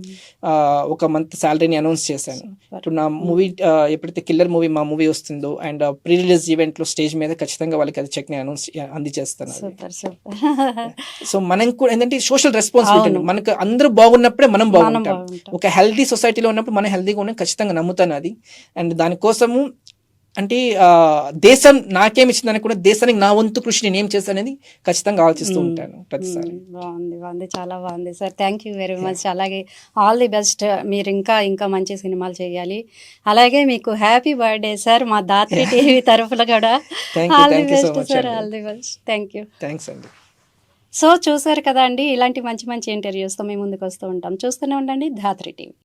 ఒక మంత్ శాలరీని అనౌన్స్ చేశాను. ఇప్పుడు నా మూవీ ఎప్పుడైతే కిల్లర్ మూవీ మా మూవీ వస్తుందో అండ్ ప్రీ రిలీజ్ ఈవెంట్ లో స్టేజ్ మీద ఖచ్చితంగా వాళ్ళకి అది చెక్ ని అనౌన్స్ అందించేస్తాను. సో మనం కూడా ఏంటంటే సోషల్ రెస్పాన్సిబిలిటీ, మనకు అందరూ బాగున్నప్పుడే మనం బాగుంటాం. ఒక హెల్దీ సొసైటీలో ఉన్నప్పుడు మనం హెల్దీగా ఉండడం ఖచ్చితంగా నమ్ముతాను అది. అండ్ దానికోసము అంటే దేశం నాకేమిచ్చిందని కూడా దేశానికి నా వంతు కృషి నేను ఏం చేస్తాను అనేది ఖచ్చితంగా ఆలోచిస్తూ ఉంటాను ప్రతిసారి. బాగుంది, చాలా బాగుంది sir. Thank you very much. అలాగే ఆల్ ది బెస్ట్. మీరు ఇంకా మంచి సినిమాలు చేయాలి. అలాగే మీకు హ్యాపీ బర్త్డే సార్ మా దాత్రి టీవీ తరఫున కూడా. All the best sir, all the best. Thank you. Thanks అండి. సో చూసారు కదా అండి, ఇలాంటి మంచి ఇంటర్వ్యూస్తో మేము ముందుకు వస్తూ ఉంటాం. చూస్తూనే ఉండండి దాత్రి టీవీ.